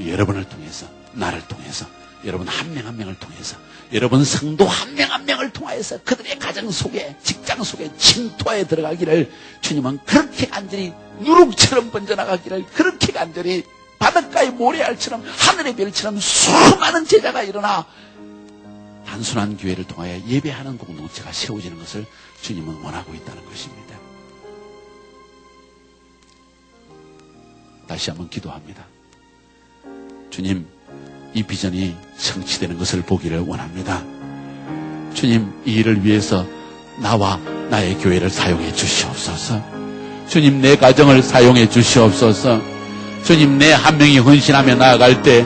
여러분을 통해서, 나를 통해서, 여러분 한 명 한 명을 통해서, 여러분 성도 한 명 한 명을 통하여서 그들의 가정 속에, 직장 속에 침투하여 들어가기를 주님은 그렇게 간절히, 누룩처럼 번져나가기를 그렇게 간절히, 바닷가의 모래알처럼 하늘의 별처럼 수많은 제자가 일어나 단순한 교회를 통하여 예배하는 공동체가 세워지는 것을 주님은 원하고 있다는 것입니다. 다시 한번 기도합니다. 주님, 이 비전이 성취되는 것을 보기를 원합니다. 주님, 이 일을 위해서 나와 나의 교회를 사용해 주시옵소서. 주님, 내 가정을 사용해 주시옵소서. 주님, 내 한 명이 헌신하며 나아갈 때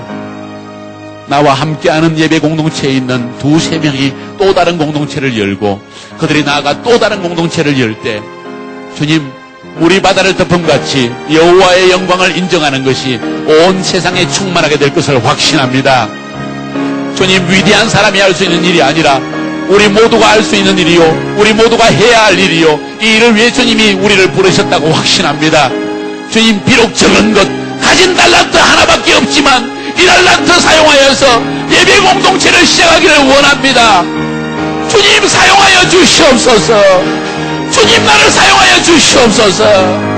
나와 함께하는 예배 공동체에 있는 2-3명이 또 다른 공동체를 열고, 그들이 나아가 또 다른 공동체를 열 때 주님, 우리 바다를 덮음같이 여호와의 영광을 인정하는 것이 온 세상에 충만하게 될 것을 확신합니다. 주님, 위대한 사람이 할 수 있는 일이 아니라 우리 모두가 할 수 있는 일이요, 우리 모두가 해야 할 일이요, 이 일을 위해 주님이 우리를 부르셨다고 확신합니다. 주님, 비록 적은 것, 가진 달란트 하나밖에 없지만 이 달란트 사용하여서 예배 공동체를 시작하기를 원합니다. 주님, 사용하여 주시옵소서. 주님, 나를 사용하여 주시옵소서.